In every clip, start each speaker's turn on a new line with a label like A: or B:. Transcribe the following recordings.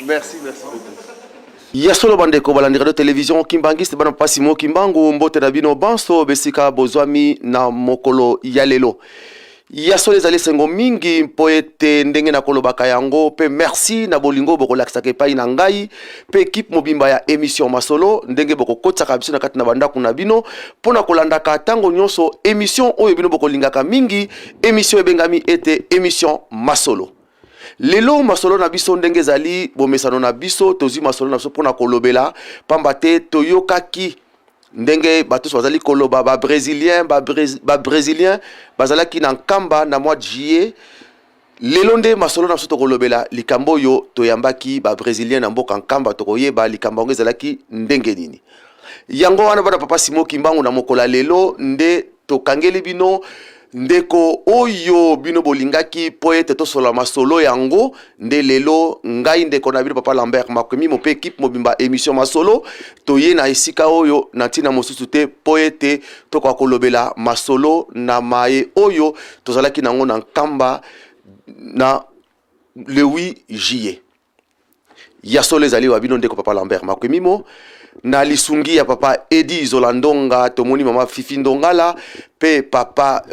A: Merci beaucoup. Yasolo bandeko balandi radio télévision kimbangiste bana pasi mo kimbangu mbote na bino banso besika bozwami na mokolo yalelo. Yasolo ezali sengo mingi mpo ete ndenge na kolobaka yango pe merci na bolingo bokolakisaka epai na ngai pe ekipe mobimba ya émission masolo ndenge bokokotisaka biso na kati na bandako na bino mpona kolandaka ntango nyonso émission oyo bino bokolingaka mingi émission ebengami ete émission masolo. Lelo masolo na biso ndenge ezali bomesano na biso tozi masolo na biso mpona kolobela pamba te toyokaki ndenge bato bazali koloba ba brésilien bazalaki na nkamba na mois de juillet. Lelo nde masolo na biso tokolobela likambo oyo toyambaki ba brésilien na mboka nkamba tokoyeba likambo yango ezalaki ndenge nini. Yango wana bana papa Simo Kimbangu na mokola lelo nde tokangeli bino ndeko oyo bino bolingaki po ete tosola masolo yango nde lelo ngai ndeko na bino papa Lambert Makwemi mo pe équipe mobimba émission masolo toye na esika oyo na ntina mosusu te po ete tokoka kolobela masolo na maye oyo tozalaki nango na nkamba na le 8 juillet. Yasolo ezali wa bino ndeko papa Lambert Makwemi mo na lisungi ya papa Edi Zolandonga tomoni mama Fifi Ndongala pe papa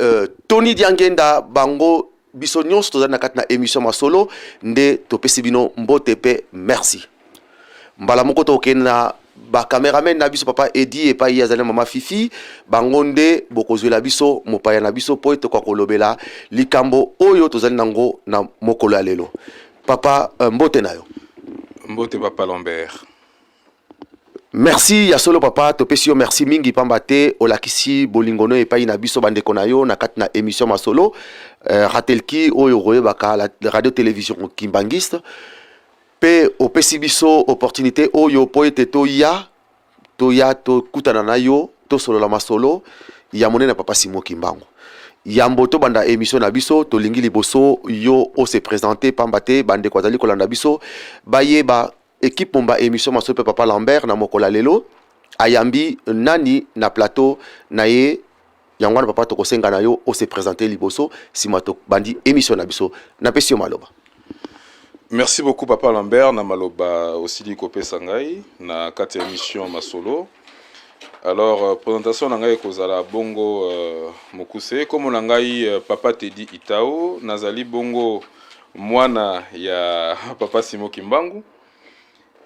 A: Tony Diangenda bango biso nyonso tozali na kati na émission masolo nde topesi bino mbote pe merci. Mbala moko tokende na ba cameraman na biso papa Edi epai yazali mama Fifi bango nde bokozwela biso mopaya na biso po etoka kolobela likambo oyo tozali nango na mokolo ya lelo. Papa mbote nayo.
B: Mbote papa Lambert.
A: Merci Yasolo papa topesi yo merci mingi pambate olakisi bolingono epai na biso bandeko na yo na kati na émission masolo ratelki oyo royebaka la radio télévision kimbangiste pe opesi biso opportunité oyo po ete toya tokutana na yo tosolola masolo ya monene papa Simo Kimbangu. Yambo to banda émission na biso tolingi liboso yo o se présenter pambate bandeko azali kolanda biso bayeba équipe momba émission masolo pe papa Lambert na mokola lelo ayambi nani na plateau na ye yangwana papa tokosenga na yo o se présenter liboso simato bandi émission na biso na pesio maloba.
B: Merci beaucoup papa Lambert na maloba aussi di kopé sangai na kati émission masolo. Alors présentation na ngai kozala bongo mokuse comme na ngai papa Tedi Itao nazali bongo mwana ya papa Simo Kimbangu.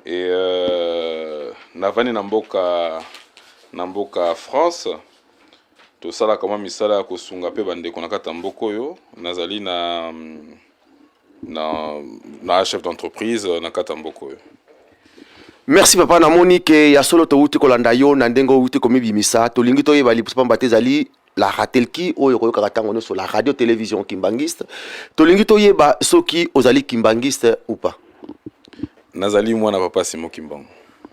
B: Et navani na mboka France to sala kama misala ko sunga pe bande ko nakata mboko yo nazali na chef d'entreprise nakata mboko yo.
A: Merci papa na Monique ya solo to uti kolanda yo na ndengo uti ko mibimisa to lingi to yeba lipusa pamba tezali la ratelki oyo ko yoka no sur la radio télévision kimbangiste to lingi to yeba soki ozali kimbangiste ou pas.
B: Nazali mwana papa Simo Kimbangu.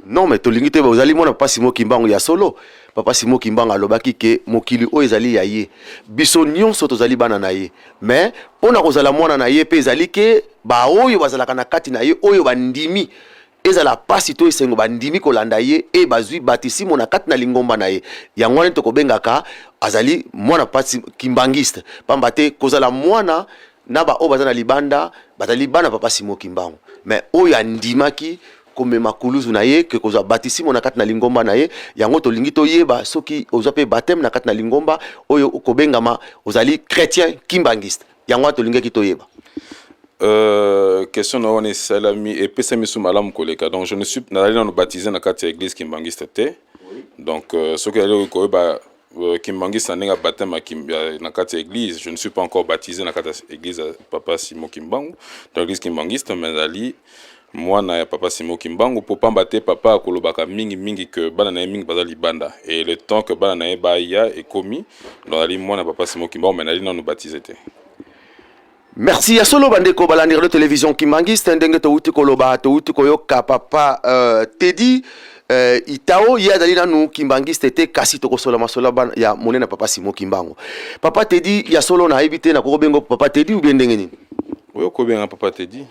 A: Non mais tolingi te ozali mwana papa Simo Kimbangu ya solo. Papa Simo Kimbangu alobaki ke mokili o ezali ya ye. Biso nyonso tozali bana na ye. Mais pona kozala mwana na ye pe ezali ke ba oyo bazalaka na kati na ye oyo bandimi ezala pasi to esengo bandimi kolanda ye e bazwi batisimo na kati na lingomba na ye. Yango wana tokobengaka azali mwana papa Kimbangiste. Pamba te kozala mwana naba o bazana libanda bazali bana papa Simo Kimbangu. Mais oyo andimaki komema kuluzu na ye ke kozwa batisimo na kati na lingomba na ye yango tolingi toyeba soki ozwa pe baptême na kati na lingomba oyo okobengama ozali chrétien kimbangiste yango tolingaki toyeba.
B: Question na one salami et pesa misu malamu koleka donc je ne suis nazali na baptisé na kati ya église kimbangiste te. Donc soki ali koyeba Kimbangiste n'a pas baptême na kati église, je ne suis pas encore baptisé na kati église papa Simo Kimbangu dans l'église Kimbangiste mais ali moi na papa Simo Kimbangu pour pas battre papa kolobaka mingi que bana na mingi bazali banda et le temps que bana na ba ya est commis dans ali moi na papa Simo Kimbangu mais ali na nous baptisé te.
A: Merci ya solo bandeko balandi radio télévision Kimbangiste ndenge to uti koloba to uti koyoka papa Tedi Itao ya dalina nu Kimbangiste te kasi to kosola masola ban ya monena papa Simo Kimbangu. Papa Tedi ya solo na ebite na kobengo papa Tedi ou bien ndenge nini?
B: Oui, bien, papa te dit.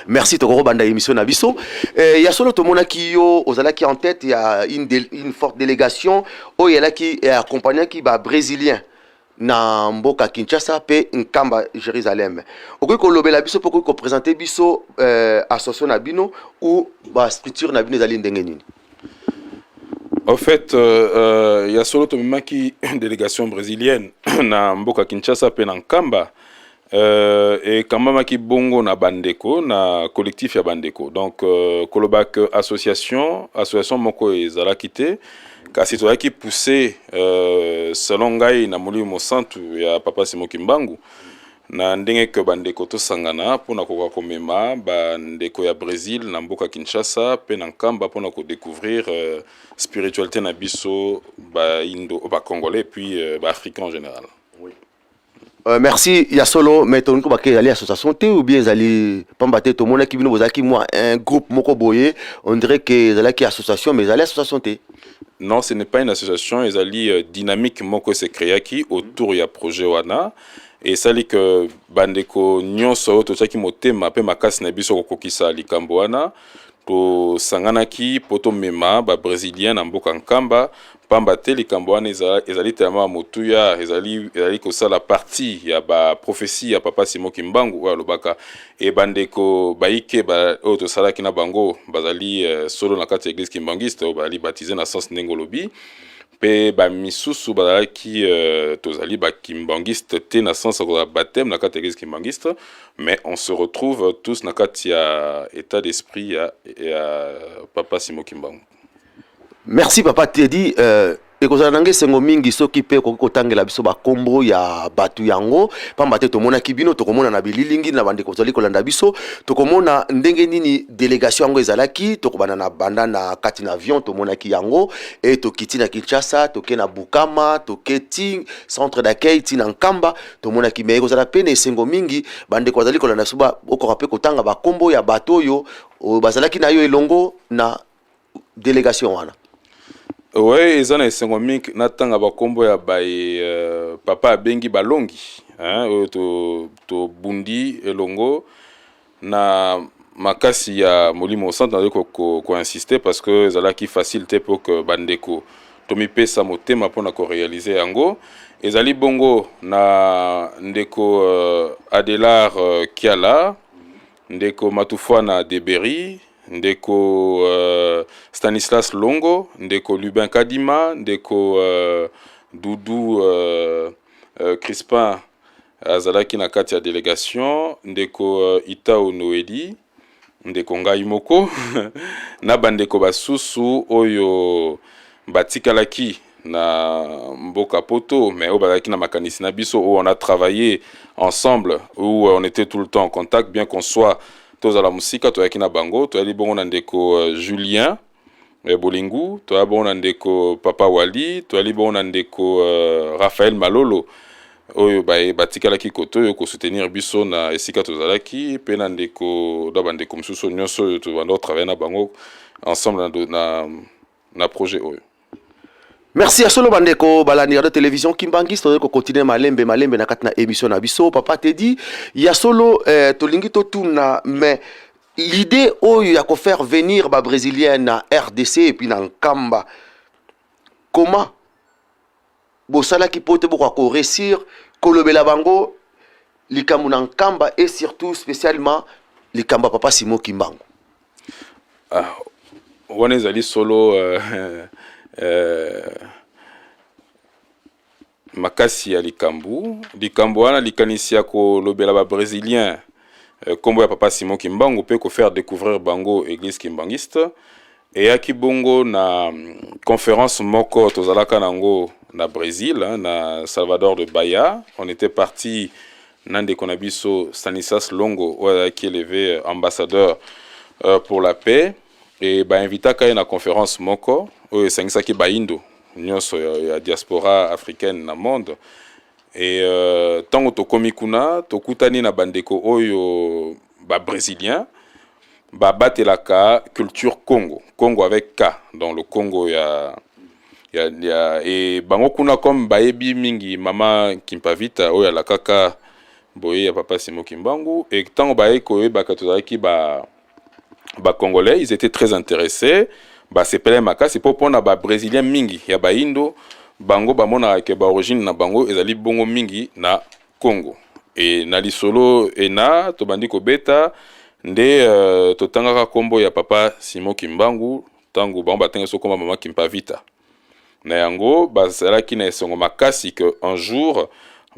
A: Merci Tokoro Banda émission Nabiso. Il y a solo tout le monde qui est en tête, il y a une forte délégation où il y a qui est accompagné qui va brésilien na mboka Kinshasa pe Nkamba Jérusalem. Okoki kolobela biso pour ko présenter biso association na bino ou ba structure na bino ezali ndenge nini.
B: En fait, il y a solo tout le monde qui délégation brésilienne na mboka Kinshasa pe na Nkamba. Et quand même qui bongo na bandeko na collectif ya bandeko donc kolobak association moko ezala kité kasi to qui poussé selon ngai na molimo centre ya papa Simon Kimbangu na ndenge que bandeko to sangana pona ko komema bandeko ya Brésil na mboka Kinshasa pe na Nkamba pona ko découvrir spiritualité na biso ba indo ba congolais puis ba africain en général.
A: Merci Yasolo, mais tu as une association ou bien zali pambate tout le monde qui vient vous moi un groupe moko boye, on dirait que zali qui association mais zali association té.
B: Non, ce n'est pas une association, zali dynamique moko se créa qui autour ya projet wana et sali que bandeko nyonso to chaki motema pe makasi na biso kokokisa likambo wana to sanganaki poto mema ba brésilien na mboka Nkamba pamba te likambo wana ezali tellement motuya ezali ko sala partie ya ba prophétie ya papa Simon Kimbangu wa lobaka e bandeko baike ba o to sala kina bango bazali solo na kati église kimbangiste o bali baptisé na sens ndengolobi pe ba misusu bazalaki tozali ba kimbangiste te na sens ko baptême na kati église kimbangiste mais on se retrouve tous na kati ya état d'esprit ya papa Simon Kimbangu.
A: Merci papa Teddy. Ekozala nange sengo mingi soki pe kokotangela biso ba kombo ya batu yango pamba te tomona kibino tokomona na bililingi na bande kozali kolanda biso tokomona ndenge nini délégation yango ezalaki tokobana na banda na kati na avion tomona ki yango et tokiti na Kinshasa toke na Bukama toketi centre d'accueil tina Nkamba tomona ki me kozala pe na sengo mingi bande kozali kolanda biso ba okoka pe kotanga ba kombo ya bato yo bazalaki na yo elongo na délégation wana.
B: Ouais, ils ont essayé de natanga ba kombo ya papa bengi balongi hein to bundi elongo na makasi ya molimo centre na ko insister parce que zala ki facilité pour que bandeko to mi pesa motema pona ko réaliser yango ezali bongo na ndeko Adelar Kiala ndeko Matufwana Deberi ndeko Stanislas Longo, ndeko Lubin Kadima, ndeko Doudou Crispin azalaki na kati ya délégation, ndeko Itao Noeli, ndeko Ngai Moko na bandeko basusu oyo batikalaki na mboka poto mais oyo bazalaki na makanisi na biso où on a travaillé ensemble où on était tout le temps en contact bien qu'on soit toza la musika to yakina bango to ali bongo na ndeko Julien Bolingu to ali bongo na ndeko Papa Wali to ali bongo na ndeko Raphaël Malolo oyo batikalaki koto yo ko soutenir biso na esika tozalaki pe na ndeko da bandeko msusu nyonso to bando travailler na bango ensemble na projet oyo.
A: Merci à solo bandeko balani radio télévision Kimbangiste ko continuer malembe na katna émission na biso papa te dit il y a solo tolingi to tuna mais l'idée oyo ya ko faire venir ba brésilienne na RDC et puis na Nkamba comment bosala ki pote boko ko réussir kolobela bango likambo na Nkamba et surtout spécialement likamba papa Simon Kimbangu
B: on est allé solo makasi ya likambu wana likanisi ya kolobela ba brésilien kombo ya papa Simon Kimbangu pe ko faire découvrir bango église kimbangiste et ya kibongo na conférence moko tozalaka nango na Brésil na Salvador de Bahia on était parti nande konabiso Stanislas Longo qui est élevé ambassadeur pour la paix et ba invitaka na conférence moko oyo sangisaki baindo nyonso ya diaspora africaine na monde et tango tokomi kuna tokutani na bandeko oyo ba brésilien ba batelaka culture Congo avec K dans le Congo ya et bango kuna comme baebi mingi mama Kimpavita oyo la kaka boye ya papa Simon Kimbangu. Et tant baye koyebaka tozalaki Congolais, ils étaient très intéressés. C'est pele makasi po pona Brésilien mingi ya Indo, bango bamona ke origine na bango ezali bongo mingi na Congo. Et na lisolo ena tobandi kobeta nde totangaka kombo ya papa Simon Kimbangu tango bango batenga so komba mama Kimpavita. Na yango bazalaki na esongo makasi que un jour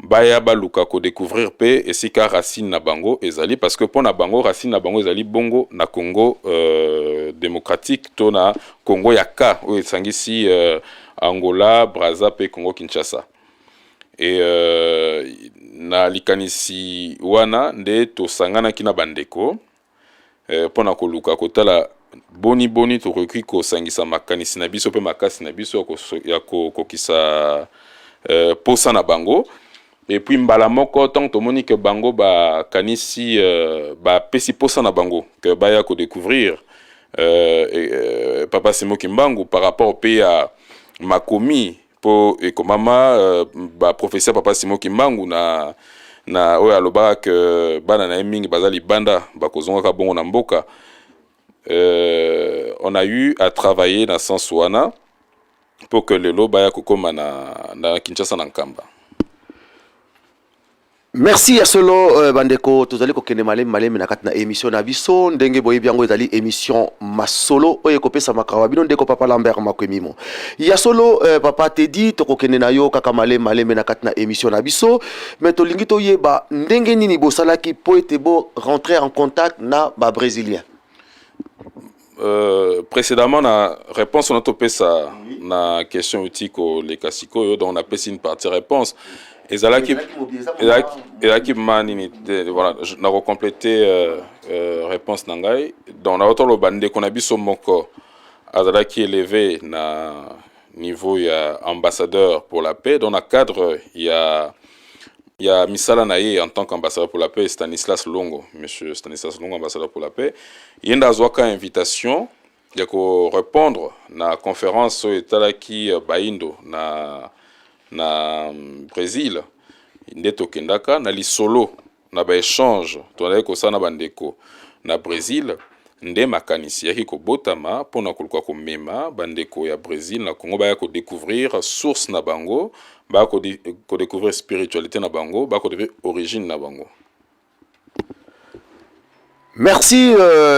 B: baya baluka ko découvrir pe esika racine na bango ezali parce que pona bango racine na bango ezali bongo na Congo démocratique to na Congo ya ka o esangisi Angola, Brazza pe Congo Kinshasa. Et na likanisi wana nde tosangana kina bandeko pona koluka kotala boni to recuit ko sangisa makanisi na biso pe makasi na biso ya kokisa posa na bango. Et puis mbala moko tant tomoni que bango ba kanisi ba pesi posa na bango que baya ko découvrir papa Simon Kimbangu par rapport pe à makomi po ekomama ba professeur papa Simon Kimbangu na oyo aloba que bana na mingi bazali banda bakozonga ka bongo na mboka. On a eu à travailler dans sens wana pour que le baya kokoma na Kinshasa na Nkamba.
A: Merci ya solo bandeko tozali kokende malemi na kati na émission na biso ndenge boyebi yango ezali émission masolo oyo ekopesa makawa bino ndeko papa Lambert Makwemimo ya solo papa Teddy tokokende na yo kaka malemi na kati na émission na biso mais tolingi toyeba ndenge nini bosalaki po ete bo rentrer en contact na ba brésilien.
B: Précédemment na réponse on a topé ça na question utiko les kasiko donc on a passé une partie réponse. Ezalaki manini voilà na recompléter réponse nangai donc na auto lo bande qu'on a biso moko azalaki élevé na niveau ya ambassadeur pour la paix dans le cadre il y a misala naye en tant qu'ambassadeur pour la paix Stanislas Longo, monsieur Stanislas Longo ambassadeur pour la paix yenda azwaka invitation ya ko répondre na conférence etalaki Baindo na Brésil nde tokendaka na lisolo na ba échange tolai ko sana bandeko na Brésil nde makanisi yaki ko botama pona koluka ko mema bandeko ya Brésil na Congo ba ko découvrir source na bango ba ko découvrir spiritualité na bango ba ko découvrir origine na bango.
A: Merci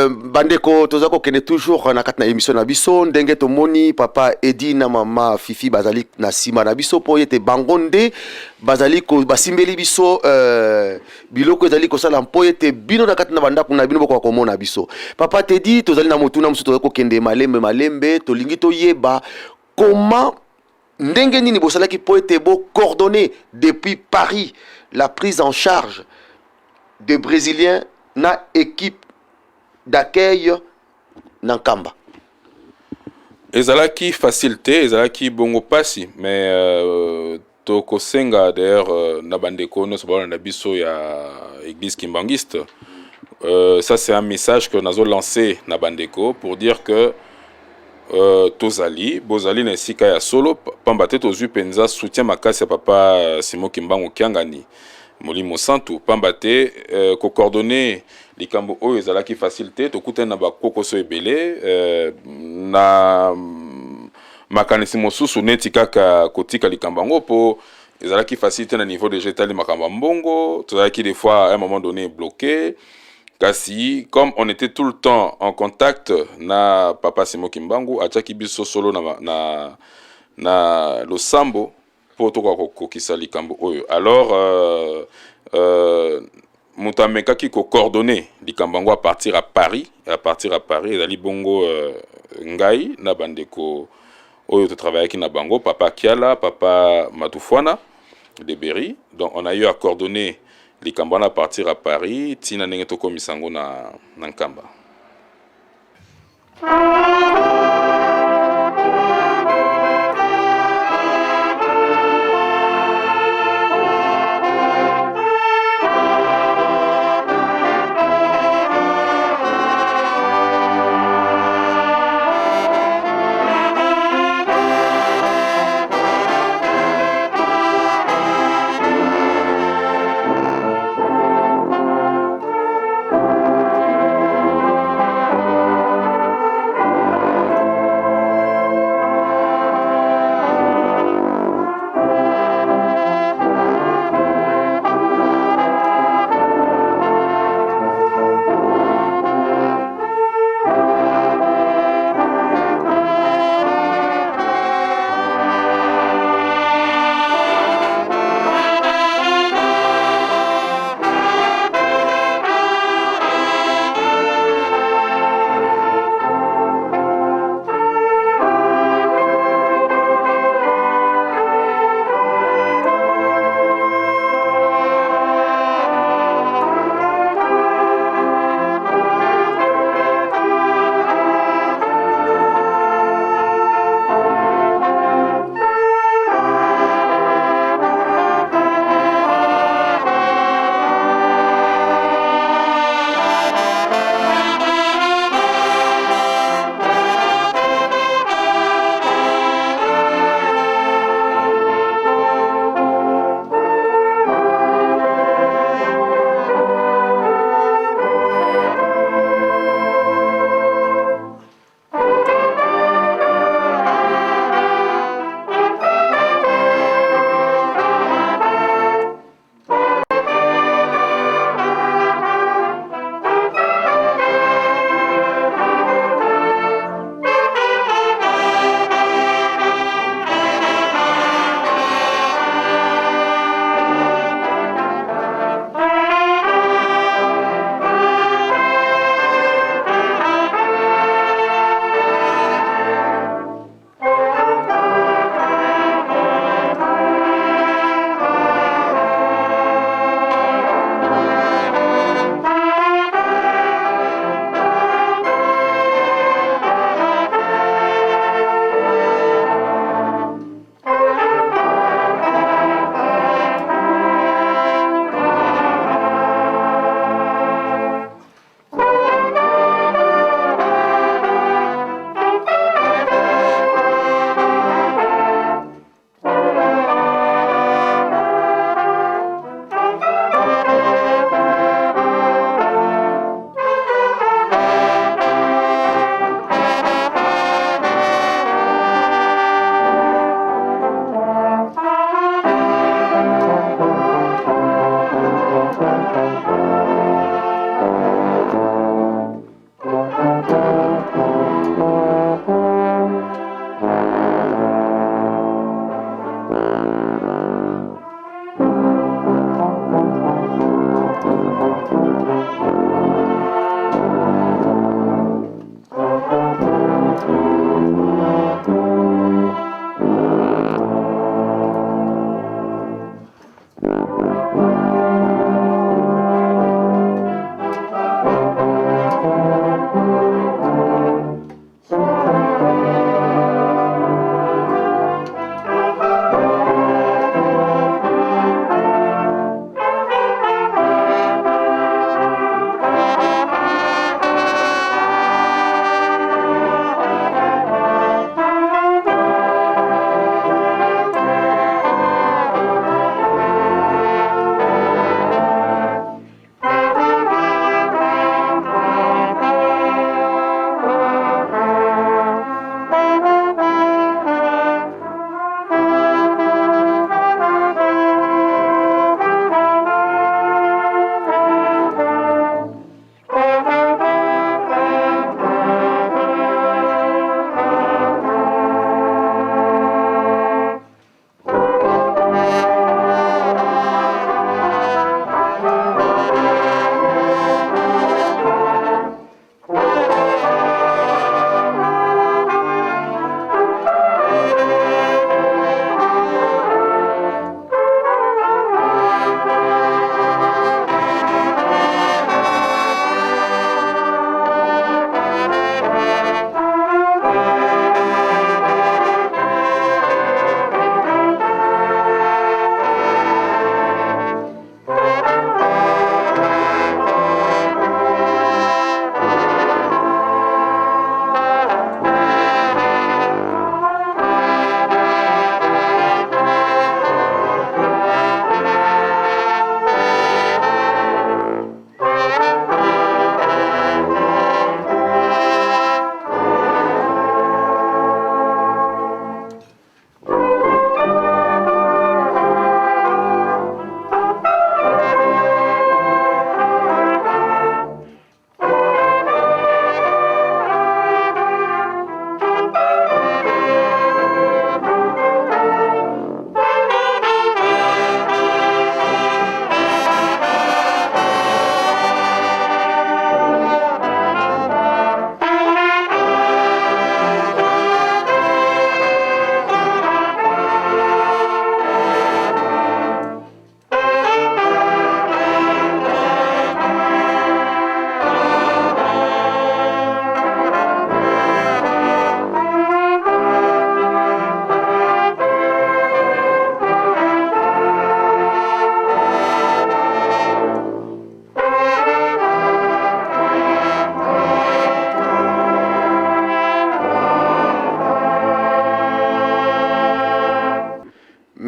A: bandeko tozako kene toujours na kati na émission na biso ndenge tomoni papa Edi na mama Fifi bazali na sima na biso po yete bangonde bazali ko basimbeli biso biloko ezali ko sala po yete bino na kati na bandako na bino boko komona biso papa Teddy tozali na motuna musu tozako kende malembe tolingi toyeba comment ndenge nini bosalaki po yete bo coordonner depuis Paris la prise en charge des Brésiliens na équipe d'accueil na Nkamba.
B: Ezalaki facilité, ezalaki bongo pasi, mais toko senga d'ailleurs na bandeko no sobala na biso ya église kimbangiste. Ça c'est un message que nazo lancé na bandeko pour dire que tozali bozali na sika ya solo pambate tozu penza soutien makasi papa Simon Kimbangu Kiangani. Molimo Santu pambate ko coordonner likambo oyo ezalaki facilité tokuta na bakoko so ebele na makanisi mosusu neti kaka kotika likambo ngo po ezalaki facilité na niveau de jetali makamba mbongo tozalaki des fois à un moment donné bloqué kasi comme on était tout le temps en contact na papa Simon Kimbangu achaki biso solo na losambo pour tout kokisa likambo oyo alors mutameka ki ko coordonner likambo à partir à Paris ezali bongo ngai na bandeko oyo to travailler ki na bango papa Kiala papa Matufwana de Berry donc on a eu à coordonner likambo à partir à Paris tina ndenge to komisango na Nkamba.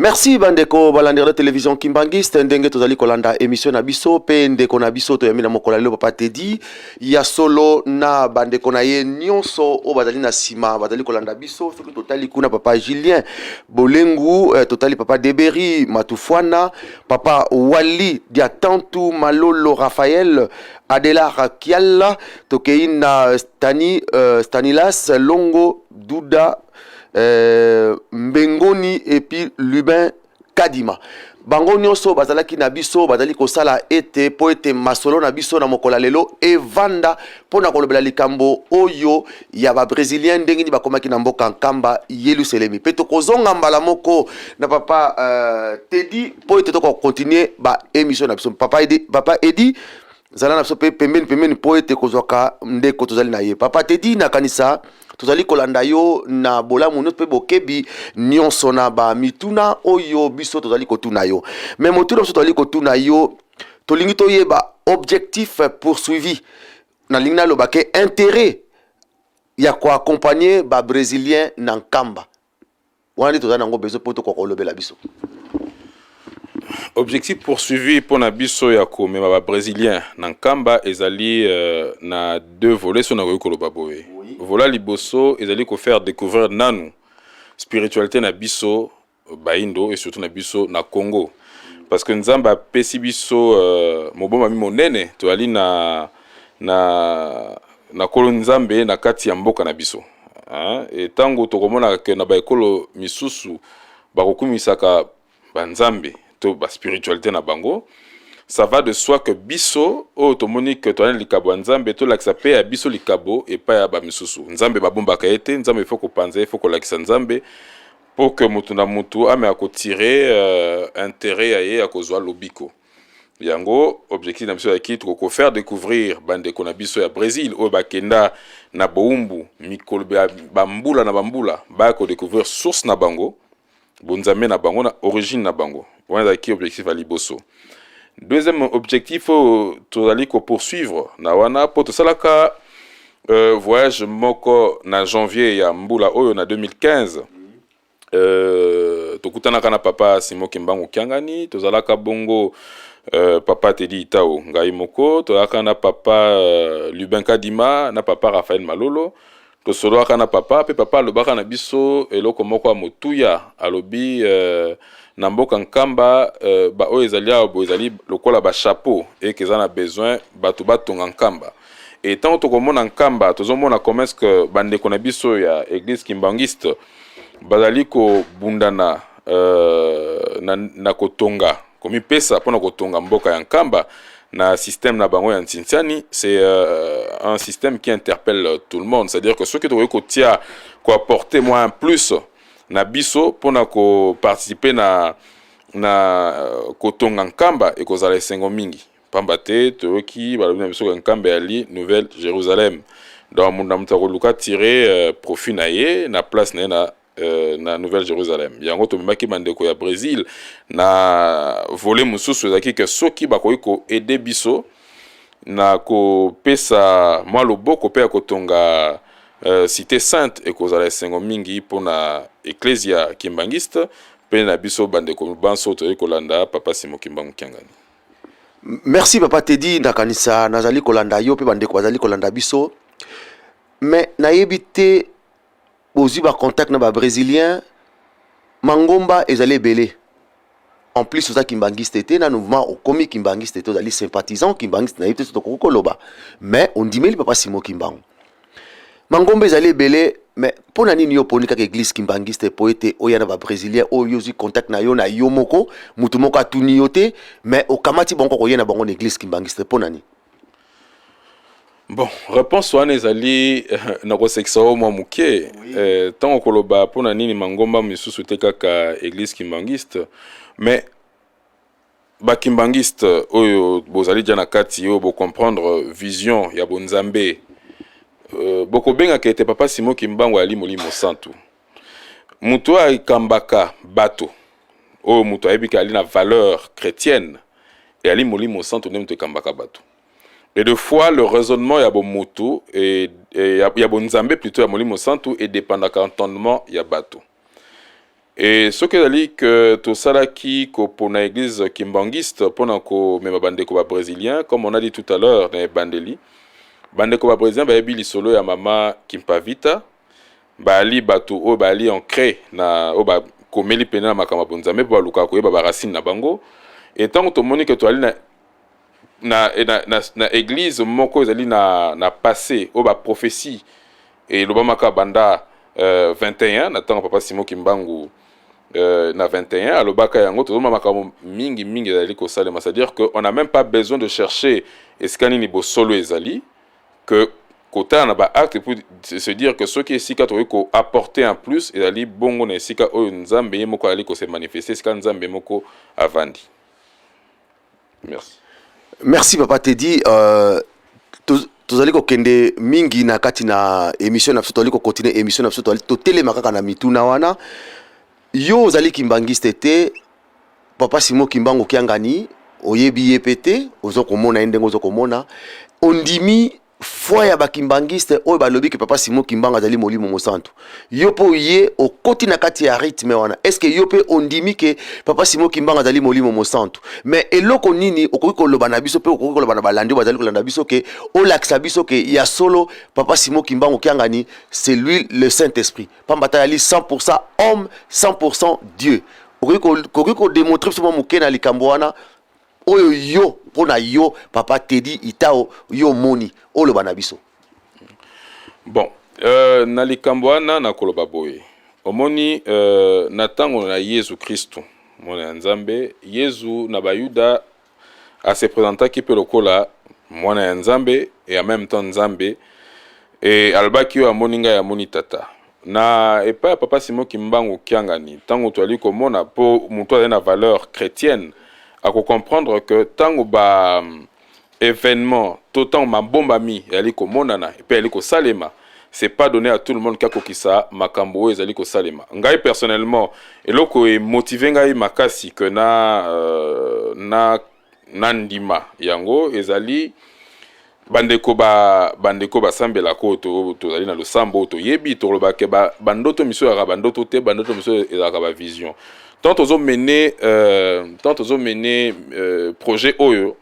A: Merci bandeko balandira télévision Kimbangiste ndenge tozali kolanda émission na biso pe ndeko na biso to yamina mokola lelo papa Teddy ya solo na bandeko na ye nyonso o bazali na sima bazali kolanda biso soki totali kuna papa Julien Bolengu totali papa Deberi Matufwana papa Wali Diatantu Malolo Raphaël Adela Rakiala Tokeina Stanilas Longo Duda Mbengoni et puis Lubin Kadima. Bango nyonso bazalaki na biso bazali kosala ete po ete masolo na biso na mokola lelo evanda pona kolobela likambo oyo ya ba brésilien ndenge ni bakomaki na mboka nkamba Yerusalemi. Peto kozonga mbala moko na papa Teddy po ete to continuer ba émission na biso papa Edi zala na biso pembeni po ete kozwaka ndeko tozali na ye. Papa Teddy na kanisa tozali kolanda yo na bolamu notre pe bokebi nyonso na ba mituna oyo biso tozali kotuna yo. Mais motuna biso tozali kotuna yo tolingi toyeba objectif poursuivi na lingna lobake intérêt ya ko accompagner ba brésilien na nkamba. Wana tozali nango bezo poto ko kolobela biso.
B: Objectif poursuivi pour Nabiso Yako, mais ma brésilien, Nankamba, ezali na deux volets sur Nagoyo Kolobaboe. Voilà liboso, ezali ko faire découvrir nanu spiritualité Nabiso Baindo et surtout Nabiso na Congo. Parce que Nzamba pesi biso moboma mi monene to ali na kolo Nzambe na kati ya mboka na biso. Et tango to komona ke na ba ekolo misusu ba kokumisaka banzambe to ba spiritualité na bango, ça va de soi que biso automonique to ali likabo nzambe to lakisa pe ya biso likabo et pas ya ba misusu nzambe babomba ka ete nzambe il faut ko panza il faut ko lakisa nzambe pour que mutu na mutu ame ako tirer intérêt ya ye akozwa lobiko yango objectif na biso ya kitu ko faire découvrir bande ko na biso ya Brésil o bakenda na boumbu mikolo bambula na bambula ba ko découvrir source na bango bonzambe na bango na origine na bango. Voilà qui objectif à liboso. Deuxième objectif tozali ko poursuivre na wana poto salaka voyage moko na janvier ya mbula oyo na 2015 tokutana kana papa Simo Kimbangu Kiangani tozalaka bongo papa Teddy Itao ngai moko tozalaka na papa Lubin Kadima na papa Raphaël Malolo tosoloaka na papa pe papa lobaka na biso eloko moko motuya alobi na mboka nkamba ba oyo ezali abo ezali lokola ba chapeau et que ça a besoin batu batonga nkamba et tant to komona nkamba tozomona comment est-ce que bande ko na biso ya église kimbangiste bazali ko bundana na kotonga komi pesa pona kotonga mboka ya nkamba na système na bango ya Ntintiani, c'est un système qui interpelle tout le monde, c'est-à-dire que ceux qui doivent kotia ko apporter moins un plus na biso pona ko participer na kotonga nkamba et ko zala sengo mingi pambate to ki ba na biso nkamba ali Nouvelle Jérusalem dans mon namta ko luka tirer profit na ye na place na Nouvelle Jérusalem yango to maki bandeko ya Brésil na voler mususu ezaki que soki bakoki ko aider biso na ko pesa mwa loboko pe ko tonga cité sainte et ko zala sengo mingi pona ecclesia kimbangiste pe na biso bandeko banso to ekolanda papa Simo Kimbangu Kiangani.
A: Merci papa Teddy ndakanisa nazali kolanda yo pe bandeko bazali kolanda biso mais nayebi Ozi ba contact na ba brésilien mangomba ezali belé en plus oza kimbangiste té na mouvement au komi kimbangiste té ozali sympathisant kimbangiste na yete to kokoloba mais on dit papa Simo Kimbangu mangomba ezali belé mais pona nini yo poni kaka église kimbangiste po ete oya na ba brésilien oyo ozi contact na yo moko mutu moko atuni yo te mais okamati bonko ko yena bango na église kimbangiste pona nini.
B: Bon, réponse wana ezali na kosekisa o mwa muke tant koloba pona nini mangomba misusu te kaka église kimbangiste mais ba kimbangiste oyo bozali jana kati yo bo comprendre vision ya bonzambe boko benga ke te papa Simo Kimbangu ali molimo santu muto akambaka bato o muto ayebika ali na valeur chrétienne et ali molimo santu ne muto kambaka bato. Et de fois, le raisonnement ya bomutu et ya bonzambe plutôt ya molimo santu et dépendant d'entendement ya bato. Et ce que dit que tout ça là qui pour une église kimbangiste pendant que même bandeko brésilien comme on a dit tout à l'heure dans bandeli bandeko brésilien ba yebi lisolo ya mama Kimpavita bali batu o bali ancré na o ba komeli pena makama bonzambe ba luka ko ba racine na bango et tant que moni que to ali na église moko ezali na passé o ba prophétie et lobamaka banda 21 na tango papa Simon Kimbangu na 21 alobaka yango tozoma makambo mingi mingi ezali kosalema, c'est-à-dire que on n'a même pas besoin de chercher escani ni bosolo ezali que kota na ba acte pour se dire que ce qui est sika to ko apporter en plus ezali bongo na sika oyo nzambe yemoko ali ko se manifester sika nzambe moko avandi. Merci.
A: Merci papa Teddy. Tozali kokende mingi na kati na émission na tozali ko continuer émission na tozali totelema kaka na mituna wana. Yo ozali kimbangiste te papa Simon Kimbangu kiangani oyebi yepete ozo komona ndengo ozo komona ondimi foi ya bakimbangiste oyo balobi ke papa Simon Kimbangu azali molimo mosantu yo po ye okoti na kati ya rythme wana est-ce que yo pe ondimi ke papa Simon Kimbangu azali molimo mosantu mais eloko nini okoki koloba na biso pe okoki koloba na balandi bazali kolanda biso ke olakisa biso ke ya solo papa Simon Kimbangu kiangani c'est lui le Saint-Esprit pambata yali 100% homme 100% Dieu okoki ko démontrer biso moke na likambo wana oyo yo pona yo papa Teddy Itao yo moni olo banabiso.
B: Bon, na likambo wana na koloba boye omoni na tango na Yesu Kristo mwana nzambe Yesu na bayuda a se présenta ki pe lokola mwana nzambe et en même temps nzambe et albaki yo amoninga ya moni tata na epa papa Simon Kimbangu kiangani tango twali komona po muto na valeur chrétienne à comprendre que tant ba événement tout temps ma bomba mi ali ko monana et puis ali ko salema c'est pas donné à tout le monde kako kisa makambo ezali ko salema ngai personnellement eloko e motiver ngai makasi que na ndima yango ezali bandeko ba sambela ko to zali na le sambo to yebi to loba ke bandoto miso ya bandoto te bandoto miso ya ba vision. Tant aux hommes menés projet oyo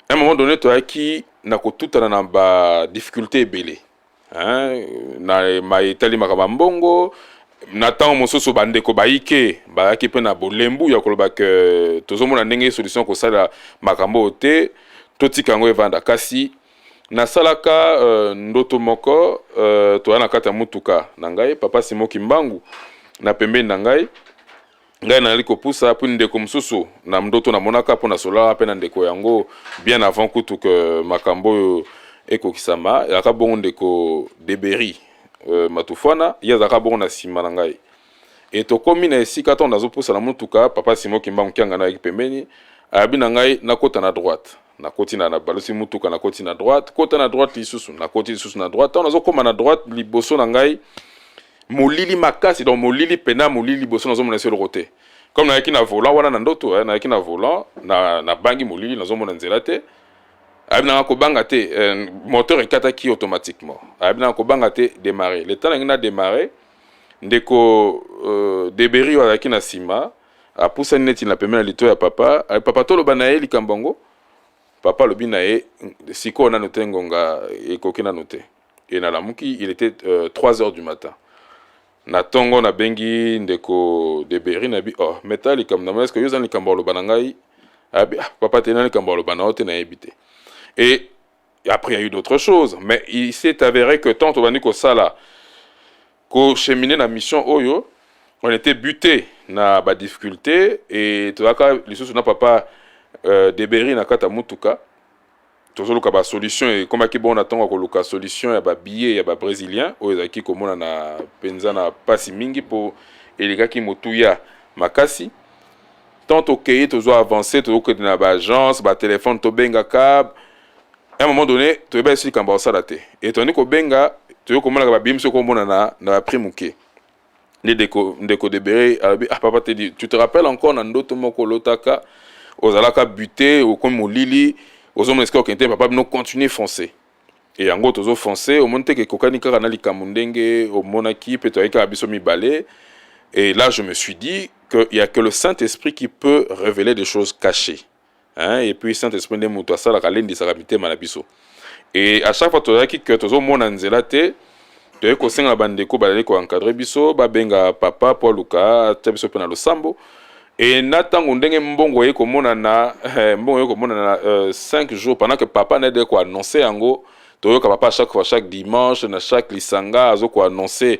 B: à un moment donné toi qui n'a ko tout na ba difficulté belé hein na ma itali makaba mbongo na tant mososo bandeko baike ba ki pe na bolembu ya koloba ke tozomona ndenge solution ko sala makambo te totika ngo evanda kasi na salaka ndoto moko to na kata mutuka na ngai papa Simon Kimbangu na pembe na ngai ngai na liko pusa po ndeko msusu na mdoto na monaka po na sola pe na ndeko yango bien avant kutu que makambo eko kisama ya ka bongo ndeko deberi matufana ya za ka bongo na sima na ngai et to komi na esika to nazo pusa na mutuka papa Simon Kimbangu kianga na pembeni abi na ngai na kota na droite na koti na balosi mutuka na koti na droite kota na droite lisusu na koti lisusu na droite to nazo koma na droite liboso na ngai molili makasi donc molili pena molili boso nazo mona sur le côté comme na yaki na volant wana na ndoto na yaki na volant na bangi molili nazo mona nzela te abina ko banga te moteur ekataki automatiquement abina ko banga te démarrer le temps na démarrer ndeko deberi wa yaki na sima a poussa neti na pemela lito ya papa papa tolo banaye likambongo papa lobi na ye siko na notengonga ekoki na note et na lamuki il était 3 heures du matin. Na tongo na bengi ndeko deberi na bi oh metali comme na est-ce que yozani kambolo banangai abi papa tenani kambolo banaote na ebité et après il y a eu d'autres choses mais il s'est avéré que tant au baniko sala ko cheminer na mission oyo on était buté na ba difficulté et to aka lisusu na papa deberi na kata mutuka tozoluka ba solution et comme aki bon attend ko luka solution ya ba billet ya ba brésilien o ezaki komona na penza na pasi mingi po elikaki motuya makasi tant okeye tozo avancer tozo que na ba agence ba téléphone to benga cab à un moment donné to eba esi kamba osala te et toni ko benga to komona ba bimso ko mona na primuke les ndeko debere papa te dit tu te rappelles encore na ndoto moko lotaka ozalaka buté ou comme molili aux hommes escrocs qui étaient papa nous continuer foncer et en gros tozo foncer au monte que kokani kaka na likamundenge au monaki peut-être ka biso mi balé Et là, je me suis dit qu'il n'y a que le Saint-Esprit qui peut révéler des choses cachées. Hein? Et puis, Saint-Esprit, et à chaque fois, tu as dit que tu as mon anzela te, tu as dit que bandeko balale ko encadrer biso, benga papa, Paul Luka, tebiso pena lo sambo. Et natango ndenge mbongo ye ko mona na 5 jours pendant que papa n'a de quoi annoncer ango, tu as papa chaque fois chaque dimanche, na chaque lisanga azo ko annoncer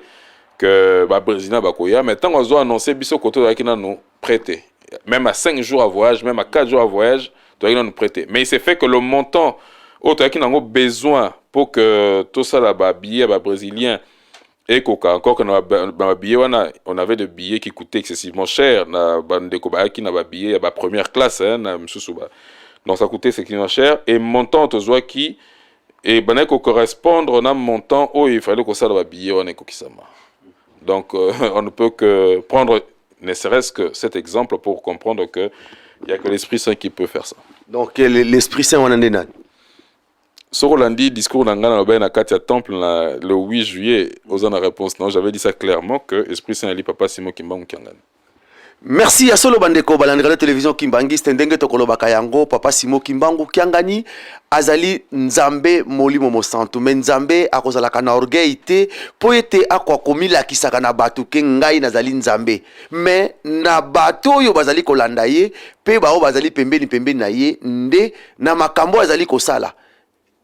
B: que ba brésilien ba koya, mais tant azo annoncer biso koto ki na nous prêter. Même à 5 jours à voyage, même à 4 jours à voyage, tu as nous prêter. Mais il s'est fait que le montant autre qui n'a besoin pour que tout ça là bas billet bas brésilien et coca encore que na billet on avait des billets qui coûtaient excessivement cher na bande ko qui na billet bas première classe hein na msusuba donc ça coûtait excessivement cher et montant to qui et ben ko correspondre na montant où il fallait que ça là billet on est kokisama donc on ne peut que prendre ne serait-ce que cet exemple pour comprendre que il y a que l'Esprit Saint qui peut faire ça.
A: Donc l'Esprit Saint on en est.
B: Ce Rolandi, discours d'Angana na Katia Temple le 8 juillet, aux en réponse, non, j'avais dit ça clairement que Esprit Saint Ali Papa Simon Kimbangu Kiangani.
A: Merci à Solo Bandeko balandira la télévision Kimbangi stendenge tokoloba kayango Papa Simon Kimbangu Kiangani azali Nzambe molimo mosantu mais Nzambe akozala kana orgueil te po ete akwa komila kisaka na batu ke ngai nazali Nzambe mais na bato yo bazali kolanda ye pe bao bazali pembeni na ye nde na makambo azali kosala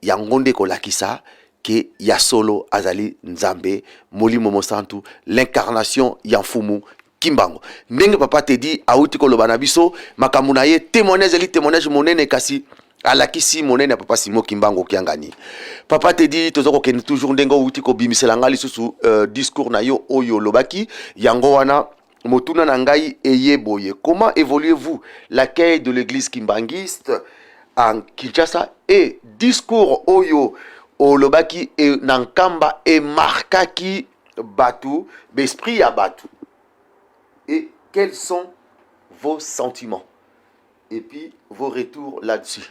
A: yango nde kolakisa ke ya solo azali Nzambe molimo mosantu l'incarnation ya mfumu Kimbangu ndenge papa te di auti koloba na biso makambo na ye témoignage monene kasi alakisi monene papa Simon Kimbangu Kiangani papa te di tozoko ken toujours ndenge auti ko bimisela ngali susu discours na yo oyo lobaki yango wana motuna na ngai eyeboye comment évoluez-vous l'accueil de l'église kimbangiste en Kinshasa et discours oyo olobaki e nankamba et markaki batu l'esprit ya batu et quels sont vos sentiments et puis vos retours là-dessus.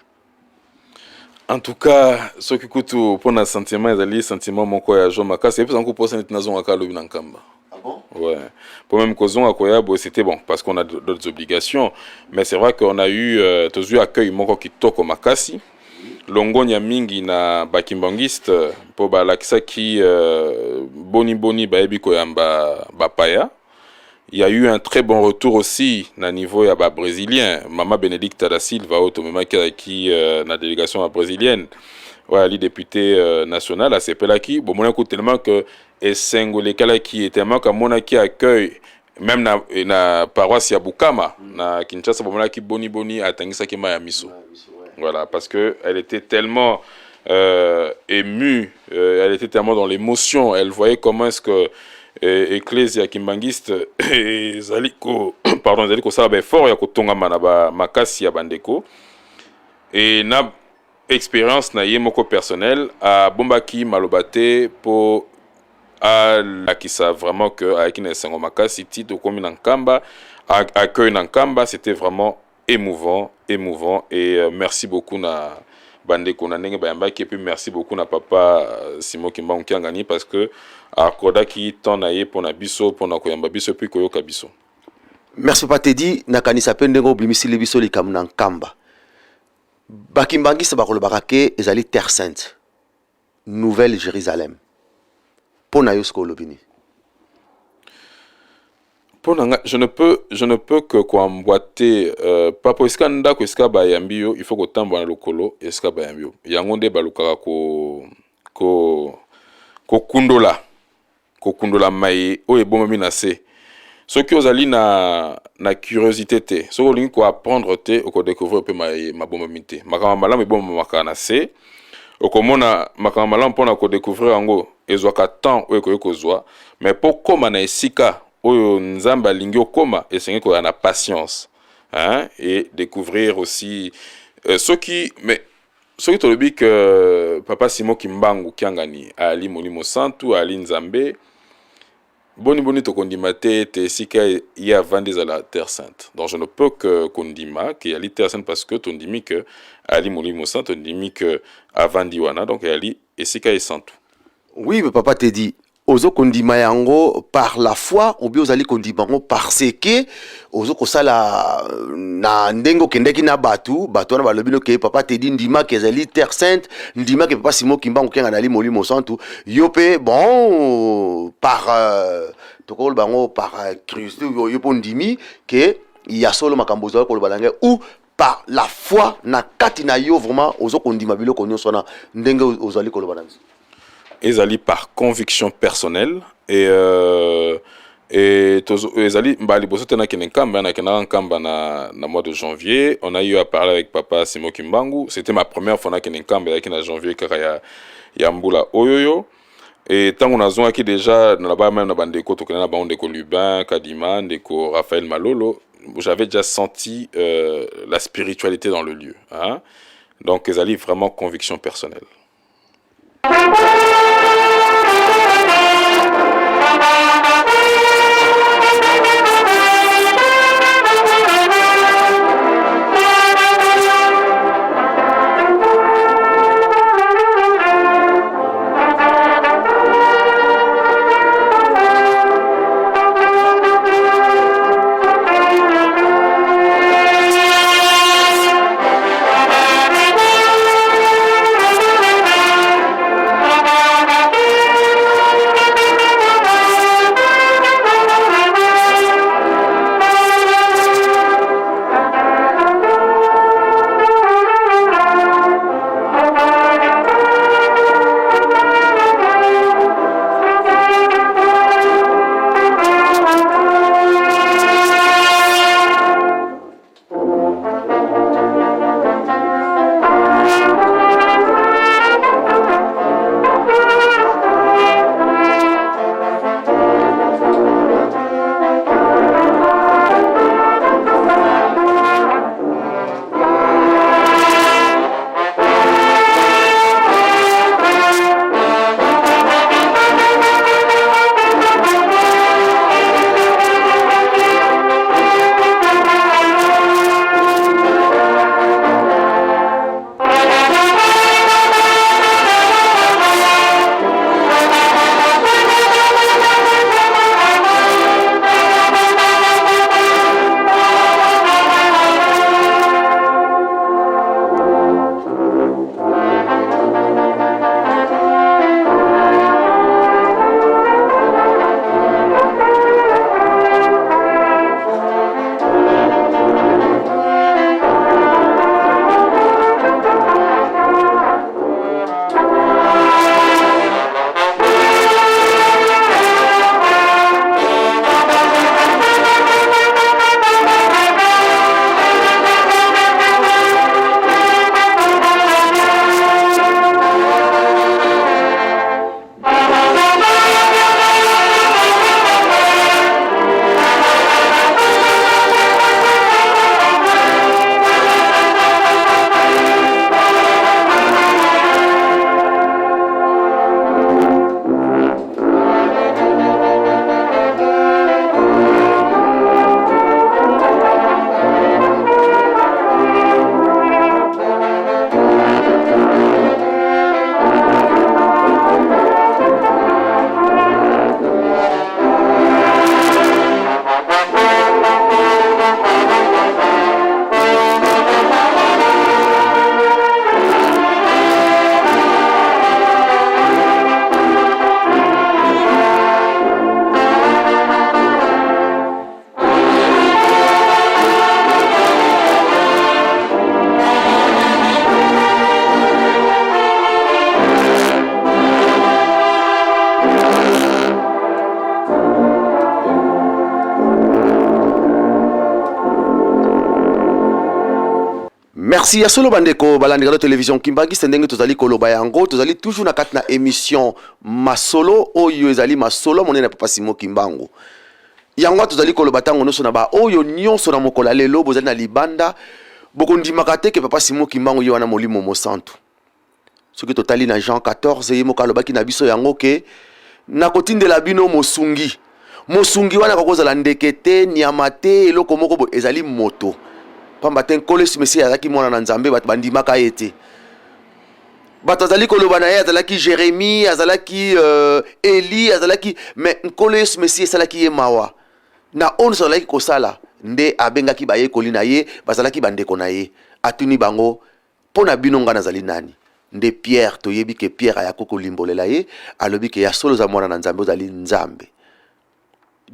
B: En tout cas ce qui coûte pour un sentiment ezali sentiment moko ya jo makasi et puis encore pour ça nazo ngaka lobi nankamba.
A: Ah bon?
B: Ouais. Pour même Kozon à Koyabo, c'était bon parce qu'on a d'autres obligations, mais c'est vrai qu'on a eu tous eu accueil moko kitoko makasi. Longonya mingi na bakimbangiste pour balakisa ki boni baebi koyamba bapaya. Il y a eu un très bon retour aussi na niveau ya ba brésilien. Mama Benedicta da Silva automama qui na délégation brésilienne. Ouais, les députés national à Sepelaki. Bon, mon écoute tellement que et Sengole Kala qui est tellement que mon qui accueille même na paroisse ya Bukama na Kinshasa bon qui boni a tangisa ki ma ya miso. Voilà, parce que elle était tellement émue, elle était tellement dans l'émotion, elle voyait comment est-ce que Ecclesia Kimbangiste et Zaliko pardon Zaliko ça ba fort ya kotonga mana ba makasi ya bandeko et na expérience na ye moko personnel à bombaki malobate pour à qui ça vraiment que avec une sango makasi titre comme Nankamba accueil Nankamba c'était vraiment émouvant et merci beaucoup na bandeko na ndenge bayambaki et puis merci beaucoup na papa Simon Kimbangu Kiangani parce que akoda ki ton na ye pona biso pona koyamba biso puis koyoka biso.
A: Merci papa Tedi nakanisa pe ndenge oblimisi biso likamu na Nkamba. Bakimbangiste bakolobaka ke ezali Terre Sainte, Nouvelle Jérusalem. Pona yosko lobini.
B: Je ne peux que emboîter papa eska ndako eska bayambi yo il faut que tambo na lokolo eska bayambi yo yango nde balukaka ko kundola mai o ebomami na se soki ozali na curiosité te soki olingi ko apprendre te oko découvrir pe ma bomami te makama malamu ebomamaka na se okomona makama malamu mpona ko découvrir yango ezwaka temps oyo ekoki kozwa mais po koma na esika oyo nzamba lingi okoma esengi ko na patience hein et découvrir aussi mais soki tolobi que papa Simon Kimbangu Kiangani ali molimo santu ali nzambe boni to kondima te esika ya vandi à la Terre Sainte. Donc je ne peux que kondima que ali Terre Sainte parce que tondimi que ali molimo santu tondimi que avandi wana donc ali esika est santu.
A: Oui, mais papa te dit ozo kondima yango par la foi ou bien ozali kondima yango parce que ozo kosala na ndengo kendeki na batu wana balobi no ke papa te di ndima ke ezali terre sainte ndima ke papa Simon Kimbangu kenga nali molimo santu yo pe bon par tokol bango par Christ yo po ndimi ke ya solo makambo zo ko balange ou par la foi na kati na yo vraiment ozo kondima biloko nyonso na ndenge ozali ko lobananzi
B: ezali par conviction personnelle et ezali mbali boso tena kene nkamba na kena nkamba na mois de janvier on a eu à parler avec papa Simon Kimbangu. C'était ma première fois na kene nkamba avec na janvier kaka ya mbula oyoyo. Et tant qu'on a besoin qui déjà là-bas même na bandeko to kena na bandeko Lubin Kadima ndeko Raphaël Malolo, j'avais déjà senti la spiritualité dans le lieu, hein? Donc ezali vraiment conviction personnelle.
A: Merci à solo bandeko balandika de télévision Kimbangiste ndenge tozali koloba yango tozali toujours na kati na émission masolo oyo ezali masolo monene papa Simon Kimbangu yango tozali koloba tango noso na ba oyo nyonso na mokola lelo bozali na libanda bokondimaka te ke papa Simon Kimbangu yo wana molimo mosantu soki totali na Jean 14 ye mokalobaki na biso yango ke na kotindela bino mosungi wana kakozala ndeke te nyama te eloko moko bo ezali moto pamba te nkolo Yesu Mesia azalaki mwana na Nzambe bato bandimaka ye te bato azali koloba na ye azalaki Jérémie azalaki Eli azalaki mais nkolo Yesu Messie esalaki ye mawa na ono azalaki kosala nde abengaki bayekoli na ye bazalaki bandeko na ye atuni bango mpo na bino nga nazali nani nde Pierre toyebi ke Pierre ayako kolimbolela ye alobi ke ya solo za mwana na Nzambe ozali Nzambe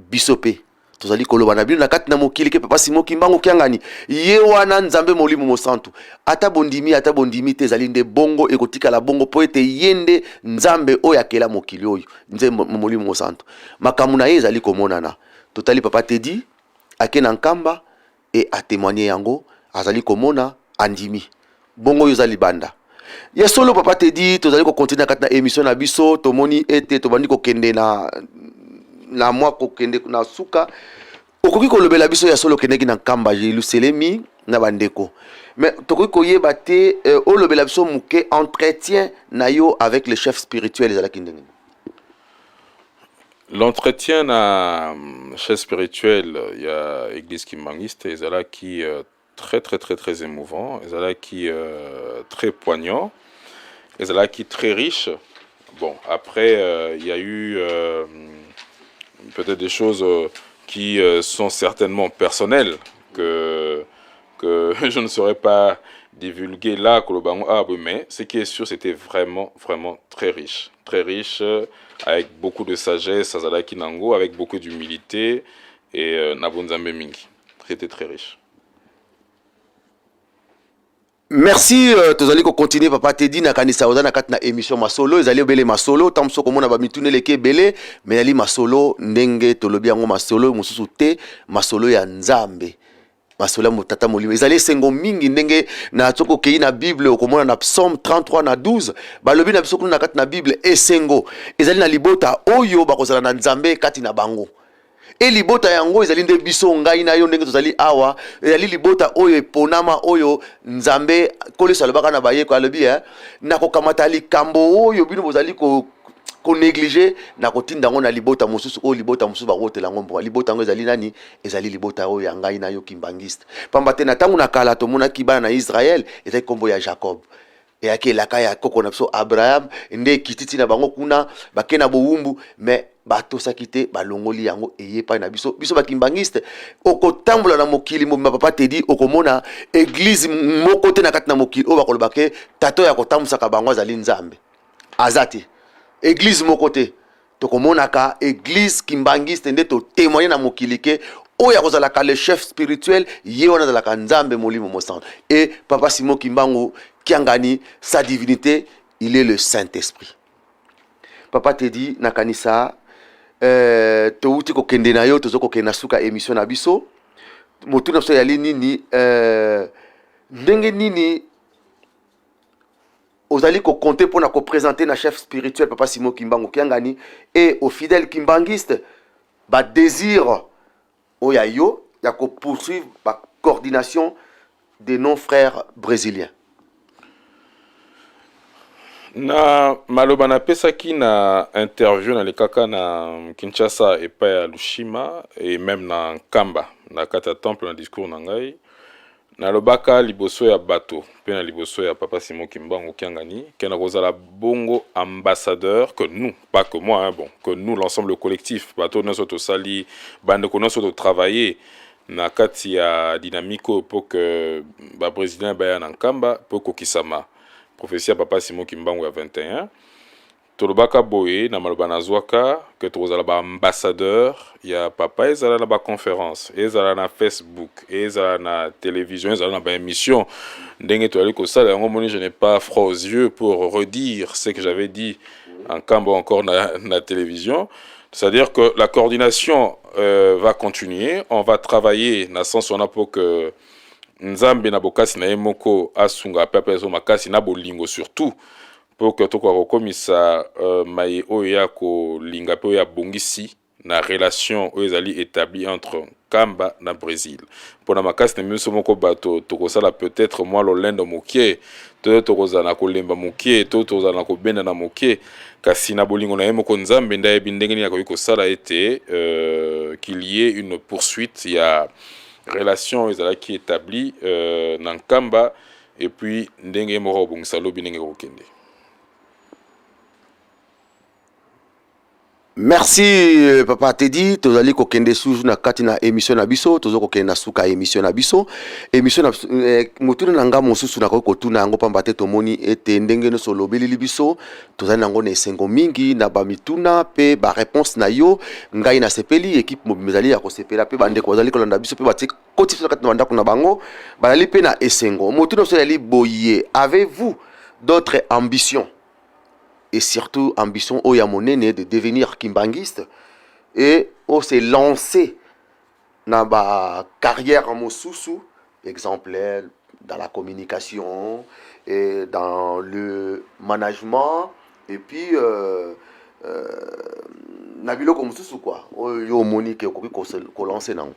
A: biso pe tozali koloba na bino na kati na mokili ke papa Simon Kimbangu kiangani ye wana Nzambe molimo mosantu ata bondimi te ezali nde bongo ekotikala bongo po ete ye nde Nzambe oyo akela mokili oyo nze molimo mosantu makambo na ye ezali komonana totali papa Tedi ake na nkamba e atémoigner yango azali komona andimi bongo oyo ezali banda ya solo papa Tedi tozali kokontinue kati na émission na biso tomoni ete tobandi kokende na mwa kokende na suka okoki kolobela biso ya solo kendeki na nkamba Jerusalemi na bandeko mais tokoki koyeba te olobela biso muke entretien na yo avec le chef spirituel ezalaki ndenge.
B: L'entretien na chef spirituel il y a église Kimbangiste ezalaki très émouvant, ezalaki très poignant, ezalaki très riche. Bon, après il y a eu peut-être des choses qui sont certainement personnelles que je ne saurais pas divulguer là, mais ce qui est sûr, c'était vraiment très riche, avec beaucoup de sagesse, Azalaki Nango, avec beaucoup d'humilité et Nabonzambe Mingi. C'était très riche.
A: Merci tozali ko continuer papa Tedi na kanisa oza na kati na émission masolo ezali obele masolo tamso komona ba mituneleke bele mais ali masolo ndenge tolobi yango masolo mususu te masolo ya Nzambe masolo mutata molimo ezali sengo mingi ndenge na tsoko kei na Bible okomona na Psaume 33 na 12 balobi na biso kuna kati na Bible esengo ezali na libota oyo bakozala na Nzambe kati na bango e libota yango ezali nde biso ngai na yo ndenge tozali awa ezali libota oyo eponama oyo Nzambe kolesa lobaka na bayeko alobi na kokamata likambo oyo bino bozali ko négliger na kotinda ngo na libota mosusu o libota mosusu bakotela ngo mbo libota ngo ezali nani ezali libota oyo ya ngai na yo Kimbangiste pamba te na tangu na kala tomonaki bana na Israël ezali kombo ya Jacob et yake elaka ya koko na biso Abraham nde kititi na bango kuna bakena bowumbu mais batosaki te balongoli yango eyepa na biso Bakimbangiste okotambola na mokili mobimba papa Tedi okomona église moko te na kati na mokili oyo bakoloba ke tato ya kotambusa bango azali Nzambe azati église moko te tokomonaka église Kimbangiste nde to témoigner na mokili ke oyo akozalaka le chef spirituel ye wana azalaka Nzambe molimo mosantu et papa Simon Kimbangu kiangani sa divinité il est le Saint-Esprit. Papa Tedi na kanisa touti kokende na yo tozo kokende na suka émission na biso motuna biso yali nini ndenge nini ozali ko compter pour na ko présenter na chef spirituel papa Simon Kimbangu kiangani et au fidèle Kimbangiste ba désir oya yo ya ko poursuivre ba coordination des non-frères brésiliens.
B: Na maloba na pesaki na interview na lekaka na Kinshasa et pas à Lushima et même na Kamba na kata temple na discours na ngai na lobaka liboso ya bato pe na liboso ya papa Simon Kimbangu kiangani kena kozala bongo ambassadeur que nous pas que moi hein, bon que nous l'ensemble collectif bato na soto sali bande ko na soto travailler na kati ya dynamico pour que ba président ba na Kamba pour ko kisama prophétie à papa Simon Kimbangu à 21 tolobaka boye na maloba na zwaka que tozala ba ambassadeur ya papa ezala na ba conférence ezala na Facebook ezala na télévision ezala na ba émission ndenge to ali ko sala yango moni je n'ai pas froid aux yeux pour redire ce que j'avais dit en cambo encore na télévision, c'est-à-dire que la coordination va continuer, on va travailler na sens on a pour que Nzambe na bokasi na emoko asunga pepe zo makasi na bolingo surtout pour que toko rekomisa maye oya ko linga pe ya bongisi na relation ezali établie entre Kamba na Brésil. Pour na makasi na miso moko bato toko sala peut-être moi lo lendo mokie toko zana ko lemba mokie to zana ko benda na mokie kasi na bolingo na emoko Nzambe ndaye bindenge ni ko sala été qu'il y ait une poursuite, il y a relation qui établie dans Kamba et puis ndenge moko bongisa lobi ndenge kokende.
A: Merci papa Teddy tozali kokende suju na kati na émission na biso tozo kokende na suka émission na biso motuna na nga mosusu na kotuna yango pamba te tomoni ete ndenge no solobeli biso tozali nango na esengo mingi na ba mituna pe ba réponse na yo ngai na sepeli équipe mobimezali ya kosepela pe bande kozali kolanda biso pe bati koti na kati na bandako na bango balali pe na esengo motuna so yali boye avez-vous d'autres ambitions et surtout ambition au Yamonene de devenir kimbanguiste et on s'est lancé dans ma carrière en Mosusu, exemplaire dans la communication et dans le management et puis Nabilo comme Mosusu quoi, yo Monique ko lancer nan.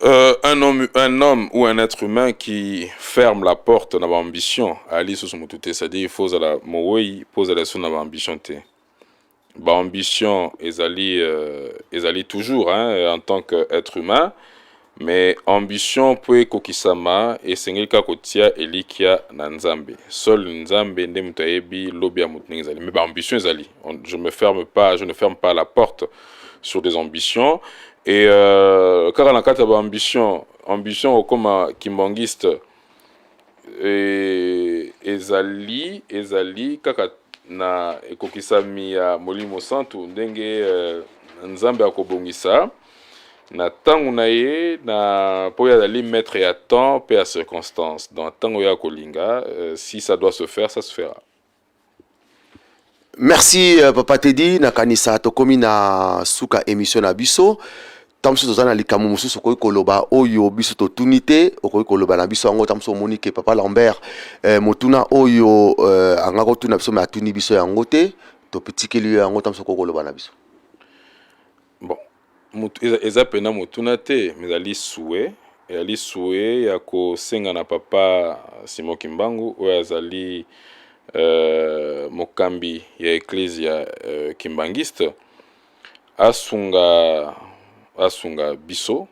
B: Un homme ou un être humain qui ferme la porte dans l'ambition, c'est-à-dire il faut poser la son ambition. L'ambition est toujours en tant qu'être humain, mais ambition peut kokisama et sengeka kotia elikia na nzambe. Seul nzambe ndemutaebi lobia mutningzali. Mais ambition ezali. Je ne ferme pas la porte sur des ambitions. Et car on a quatre ambitions comme kimbangiste ezali kaka na ekokisami ya molimo santu ndenge nzambe akobongisa na tangu na ye na po ya dali mettre ya temps pe ya circonstance dans tango ya kolinga si ça doit se faire ça se fera.
A: Merci papa Teddy na kanisa tokomi na suka émission na biso tamso tozana likamu mususu koyi koloba oyo biso to tunité okoyi koloba na biso yango tamso Monique papa Lambert motuna oyo angako tuna biso ma tuni biso yango te to pitikeli yango tamso ko koloba na biso.
B: Bon eza pena motuna te mais ali souhait ya ko senga na papa Simon Kimbangu oyo azali mokambi ya ecclesia kimbangiste asunga biso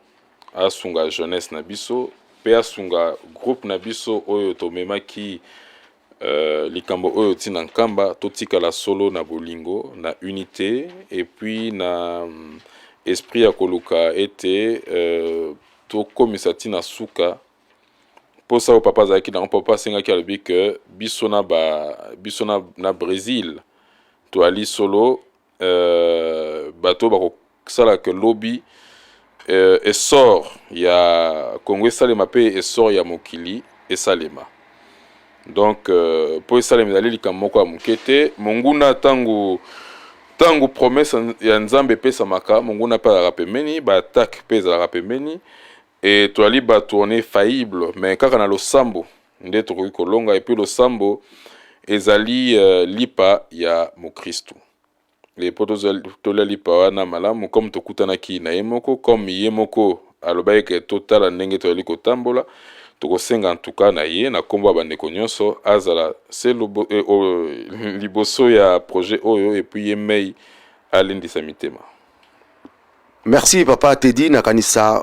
B: asunga jeunesse na biso pe asunga groupe na biso oyo tomemaki likambo oyo tina nkamba totika la solo na bolingo na unité et puis na esprit ya koluka ete tokomisa tina suka posa o papa zaki na papa senga ki alobi que biso na Brésil to ali solo bato bako sala que lobby essor ya Congo salema pe essor ya mokili esalema donc po esalema dali likamoko ya mukete monguna tangu promesse ya nzambe pesa maka monguna pa la pemeni ba attaque pesa la pemeni et to ali ba tourner faillible mais kaka na losambo ndeto ko kolonga et puis losambo ezali lipa ya mokristo. Les potos tola lipa wana malamu comme tokutana ki na yemoko comme yemoko alobaye ke total ndenge to liko tambola tokosenga en tout cas na ye na kombo bandeko nyonso azala c'est liboso ya projet oyo et puis yemei alindisa mitema.
A: Merci papa Teddy na kanisa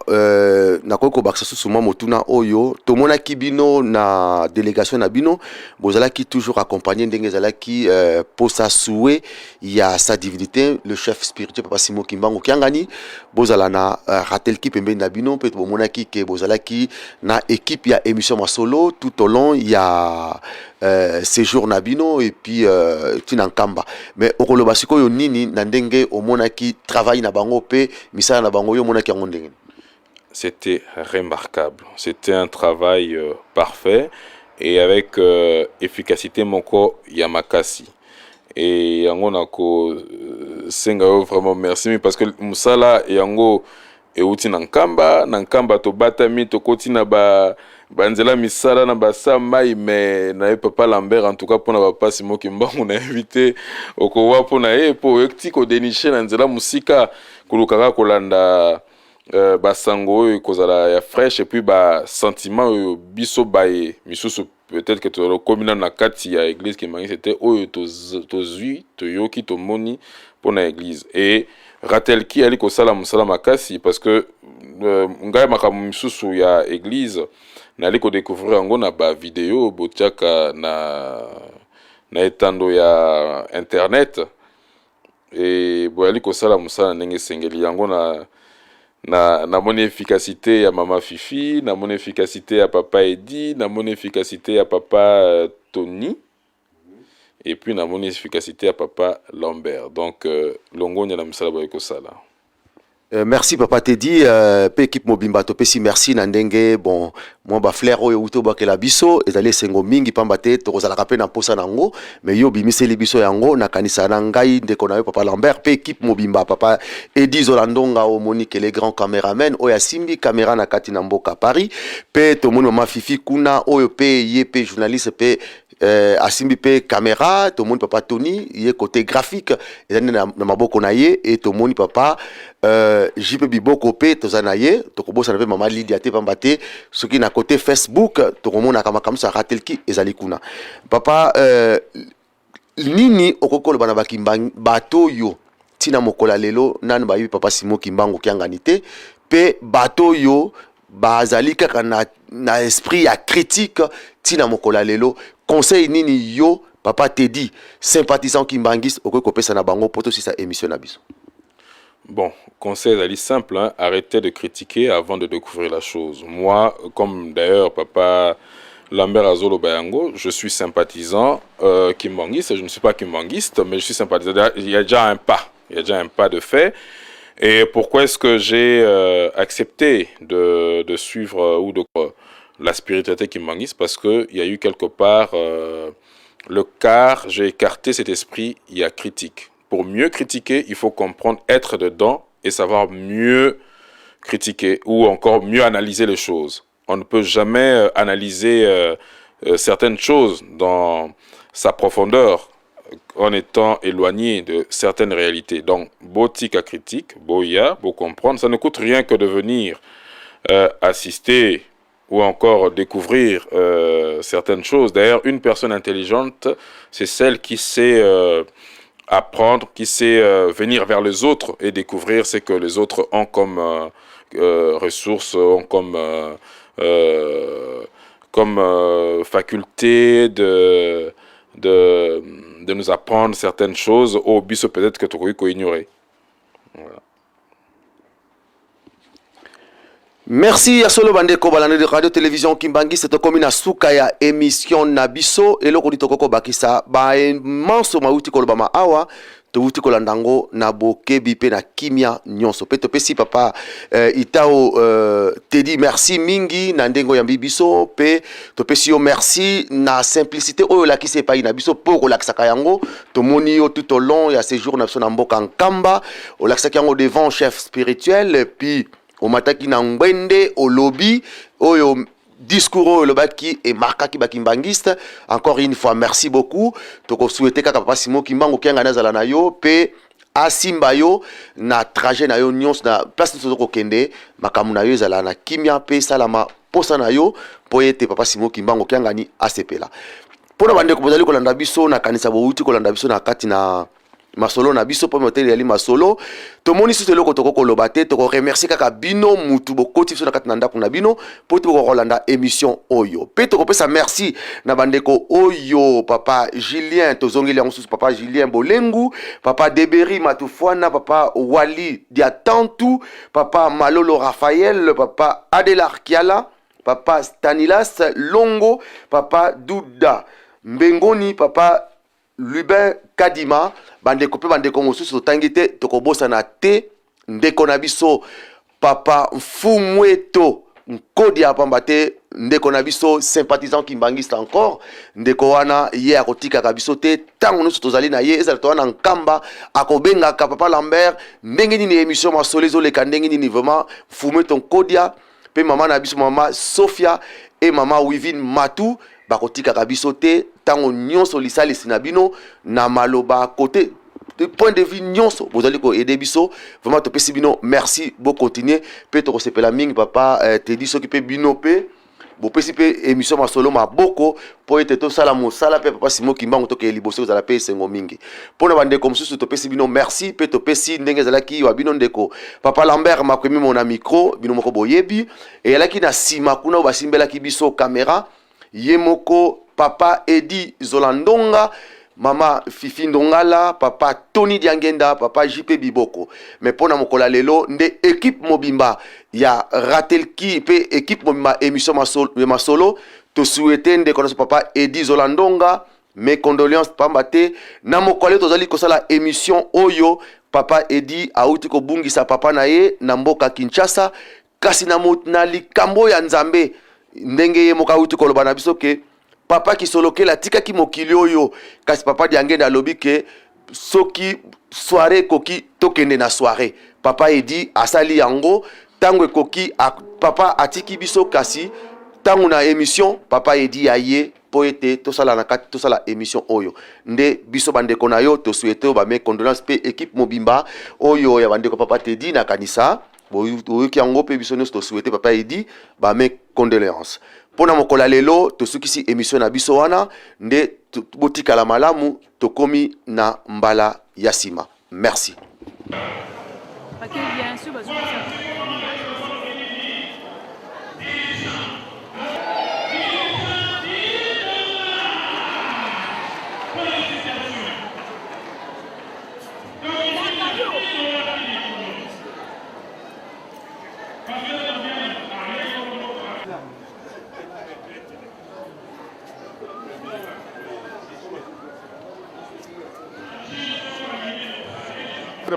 A: na koko baksa susuma motuna oyo tomona kibino na délégation na bino bozala ki toujours accompagné ndenge zala ki posa souhait ya sa divinité le chef spirituel papa Simon Kimbangu kiangani bozala na ratel ki pembe na bino peut bomona ki ke bozala ki na équipe ya émission masolo tout au long ya séjour na bino et puis tinankamba mais okoloba sikoyo nini na ndenge omona ki travail na bango pe misala na bango yo mona ki ngondenge.
B: C'était remarquable, c'était un travail parfait et avec efficacité moko yamakasi et yango nako senga vraiment merci parce que musala yango euti nankamba to batami to kotina ba banzela misala na basa mai mais na papa Lambert en tout cas pour na papa Simon Kimbangu na invité okowa pour na po ekti ko dénicher na nzela musika kulukaka kolanda basango oyo kozala ya fresh et puis ba sentiment oyo biso baye misusu peut-être que to komina na kati ya église Kimbangu c'était oyo tozui toyoki tomoni pour na église et ratel ki ali ko sala musala makasi parce que ngai makamu misusu ya église nali ko découvrir ngo na ba vidéo botiaka na etando ya internet et boyali kosala musala ndenge sengeli yango na mon efficacité à maman Fifi, na mon efficacité à papa Eddie, na mon efficacité à papa Tony, et puis na mon efficacité à papa Lambert. Donc longo nya na musala boyali kosala.
A: Merci papa Teddy pe équipe mobimba to pesi merci na ndenge bon moi ba flair oyo uto ba kela biso ezali sengo mingi pamba te to kozala pe na posa nango mais yo bimiseli biso yango na kanisa na ngai ndeko na yo papa Lambert pe équipe mobimba papa Eddie Zolandonga o Monique les grands caméramen oyo asimbi caméra na kati na mboka Paris pe to moni mama Fifi kuna oyo pe ye pe journaliste pe asimbi pe caméra to moni papa Tony ye côté graphique ezali na maboko na ye et to moni papa JP Biboko pe tozana ye tokobosa na pe mama Lydia te pamba te soki na côté Facebook tokomona kama kamsa ratelki ezali kuna papa nini okokolo bana bakimba bato yo tina mokola lelo nanu bayibi papa Simo Kimbangu kiangani te pe bato yo bazali kaka na esprit ya critique tina mokola lelo conseil nini yo papa Teddy sympathisant Kimbangis okokopesa na bango poto si sa émission na biso.
B: Bon, conseil Ali simple, hein, arrêtez de critiquer avant de découvrir la chose. Moi, comme d'ailleurs papa Lambert Azolo Bayango, je suis sympathisant kimbangiste. Je ne suis pas kimbangiste, mais je suis sympathisant. Il y a déjà un pas. Il y a déjà un pas de fait. Et pourquoi est-ce que j'ai accepté de suivre ou de la spiritualité kimbangiste? Parce qu'il y a eu quelque part le quart, j'ai écarté cet esprit, il y a critique. Pour mieux critiquer, il faut comprendre, être dedans et savoir mieux critiquer ou encore mieux analyser les choses. On ne peut jamais analyser certaines choses dans sa profondeur en étant éloigné de certaines réalités. Donc, boutique à critique, boya, beau comprendre, ça ne coûte rien que de venir assister ou encore découvrir certaines choses. D'ailleurs, une personne intelligente, c'est celle qui sait apprendre, qui sait venir vers les autres et découvrir ce que les autres ont comme ressources, ont comme faculté de nous apprendre certaines choses au bis peut-être que tu peux ignorer. Voilà.
A: Merci à solo bande ko balane de radio télévision Kimbangi c'est comme na suka ya émission nabiso eloko ditoko bakisa ba manso mauti ko bama awa to uti ko landango na bokebi pe na kimia nyonso pe to pesi papa itao Teddy merci mingi na ndengo ya bibiso pe to pesi yo merci na simplicité oyo la ki se pa na biso pour la kisaka yango to moni yo tout au long ya séjour na biso na mboka nkamba o la kisaka yango devant chef spirituel puis o mataki na ngwende o lobby oyo discours le baki et marquaki bakimbangiste encore une fois merci beaucoup toko souhaiter kaka papa Simo Kimbangu kianga nazala na yo pe asimba yo na trajet na yo nyons na place de toko kende makamu na yo ezala na kimia pe salama posa na yo po ete papa Simo Kimbangu kianga ni asepela pona bande ko bozali ko landa biso na kanisa bo uti ko landa biso na kati na masolo na biso po motel yali masolo to moni sute loko toko koloba te toko remercier kaka bino mutu bokoti biso na kati na ndako na bino po toko kolanda émission oyo pe toko pesa merci na bandeko oyo papa Julien tozongeli yango susu papa Julien Bolengu papa Deberi Matufwana papa Wali Diatantu papa Malolo Raphaël papa Adelar Kiala papa Stanilas Longo papa Douda Mbengoni papa Lubin Kadima bandeko pe bandeko mosusu tangite tokobosa na te ndeko na biso papa Mfumweto nkodi ya pamba te ndeko na biso sympathisant kimbangiste encore ndeko wana ye akotika ka biso te tango nusu tozali na ye ezala to wana nkamba akobenga ka papa Lambert ndenge nini émission masolezo leka ndenge nini vraiment Mfumweto nkodia pe mama na biso mama Sophia et mama Wivine Matu bakotika ka biso te tango nyonso lisalisi na bino na maloba côté de point de vue nyonso bozali ko aider biso vraiment to pesi bino merci beau continuer pe to sepela mingi papa Teddy soki pe bino pe bo pesi pe émission masolo maboko po ete to sala mosala pe papa Simo Kimbangu to ke liboso zala pe sengo mingi pona bande comme susu to pesi bino merci pe to pesi ndenge zalaki wa bino ndeko papa Lambert makwemi mon micro bino moko boyebi et yalaki na sima kuna basimbela ki biso caméra yemoko papa Eddie Zolandonga Mama Fifi Ndongala, papa Tony Diangenda, papa JP Biboko. Mais pour Namokola Lelo, nde équipe Mobimba, ya Ratelki, pe équipe Mobimba émission Masolo, te souhaiter nde konaso papa Eddie Zolandonga, mes condoléances pambate. Namokola tozali kosala émission Oyo, papa Eddie auti ko bungisa papa naye, Namboka Kinshasa, kasi na likambo ya Nzambe, ndenge ye moka auti koloba na biso ke, papa qui soloke la tika ki mokili oyo kasi papa Diangenda alobi ke soki soirée koki tokende na soirée papa edi asali yango tango koki papa atiki biso kasi tango na émission papa edi aye po ete tosala na kati tosala émission oyo nde biso bandeko na yo to souhaiter ba mes condoléances pe équipe Mobimba oyo ya bandeko papa Tedi na kanisa boyo ki yango pe biso nyonso to souhaiter papa edi ba mes condoléances. Pona mokola lelo to sukisi émission na biso wana nde botika la malamu to komi na mbala yasima. Merci.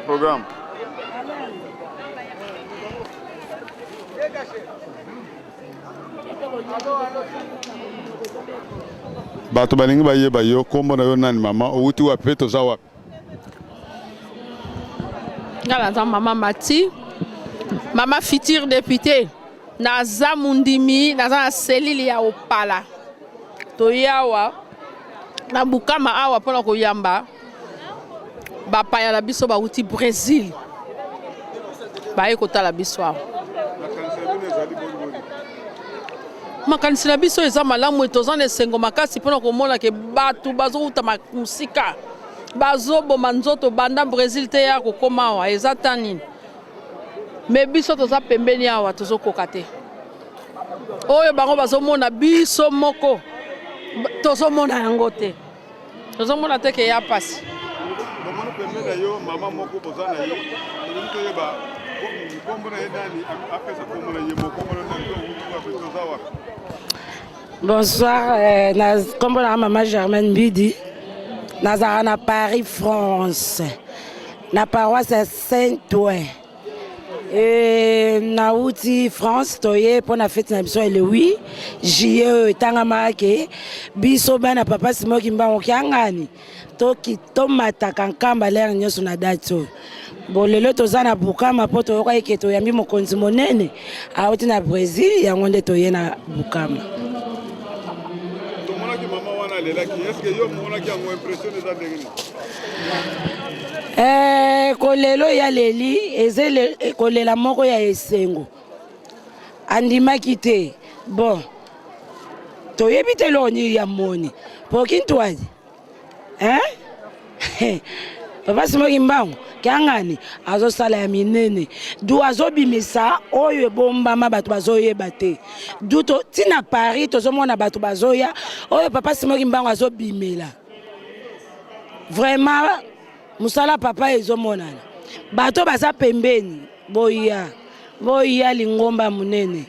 C: Programme. Bato balingi bayeba yo kombo na yo nani mama outi wa peto za wapi?
D: Ngala za mama Mati, mama future député, naza mundimi, naza selili ya opala. Toyawa na bukama awa pona koyamba. Bapaya la biso ba uti Brésil. Baye kota la biso. Makanisi na biso eza malamu etozana esengo makasi pona komona ke batu bazo uta musika. Bazo boma nzoto banda Brésil te ya kokoma wa eza tani. Me biso toza pembeni awa tozo kokate. Oyo bango bazo mona biso moko. Tozo mona yango te. Tozo mona te ke ya pasi.
E: Bonsoir, comme la maman Germaine Bidi, Nazara na Paris, France, na paroisse Saint-Ouen. Et na outi France, toye pour la fête na biso le 8 juillet tanga marqué biso bana papa simo kimba okiangani toki tomata kankamba l'air nyoso na dato bolelo tozana bukama poto yoka eketo yambi mokonzi monene auti na Brésil yango nde toye na bukama.
C: Tomona ki mama wana lelaki est-ce que yo mona ki yango impressionné za ndenge?
E: Kolelo ya leli ezele kolela moko ya esengo andimaki te bon toyebi te loni ya moni pokintwadi papa simoki mbango kiangani azosala ya minene du azobimisa oyo ebombama bato bazoyeba te du tina Paris tozomona bato bazoya oyo papa simoki mbango azobimela vraiment musala papa ezomonana bato baza pembeni boya lingomba munene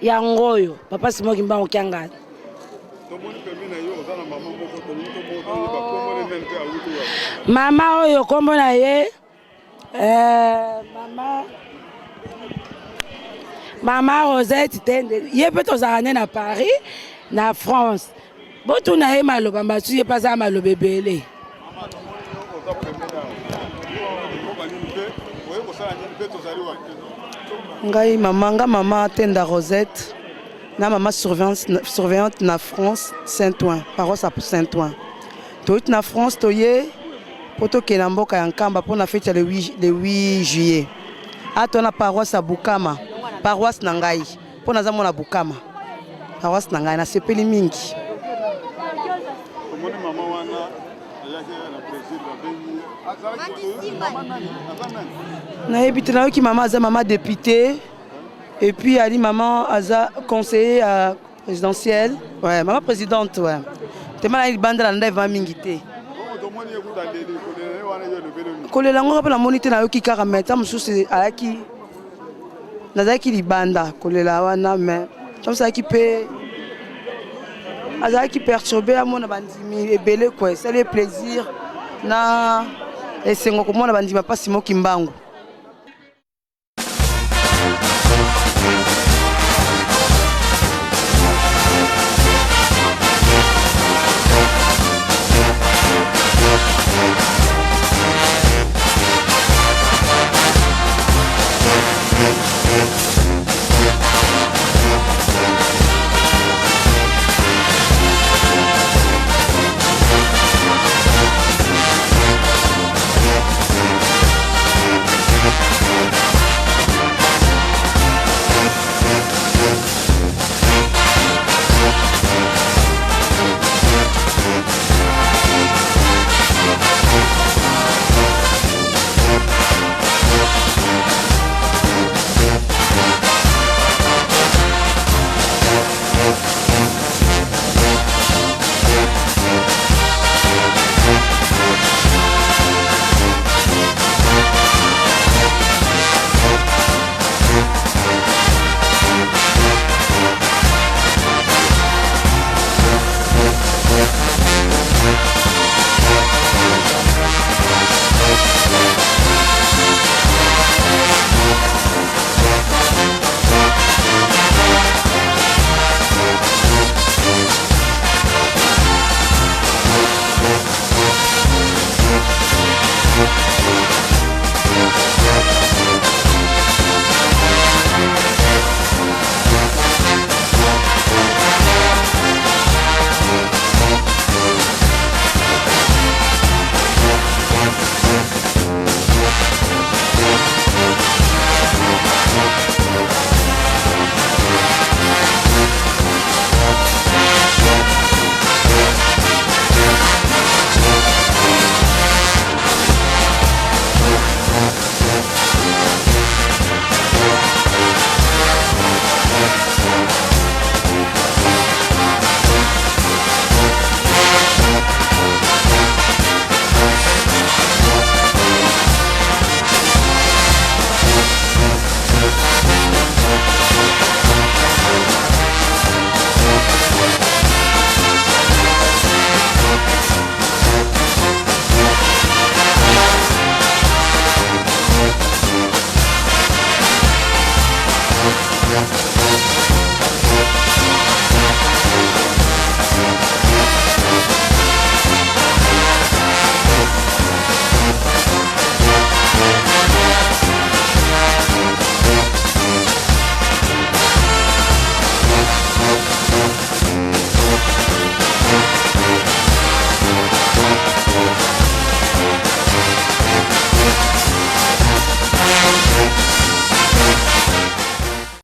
E: ya ngoyo papa simoki mbango kiangani mama oyo kombo na ye mama Rosette Tende ye pe tozala ne na Paris na France botuna ye maloba mbatu ye paza maloba ebele.
F: Ngai mama Tenda Rosette na mama surveillante na France Saint-Ouen paroisse à Saint-Ouen tout na France toye poto ke na mboka ya Nkamba pour na fête le 8 juillet atona paroisse à Bukama paroisse na ngai pour na zamona Bukama paroisse na ngai na sepeli mingi. Na habite na ki maman aza maman députée et puis ali maman aza conseiller présidentielle ouais maman présidente ouais tellement il bande la ndai va mingité kolela ngo mpe namoni te nayoki kaka me ta mosusu nazalaki libanda kolela wana me comme azalaki mpe azalaki perturbe amona bandimi ebele kwe esali plaisir na esengo komona bandima mpasi moki mbangu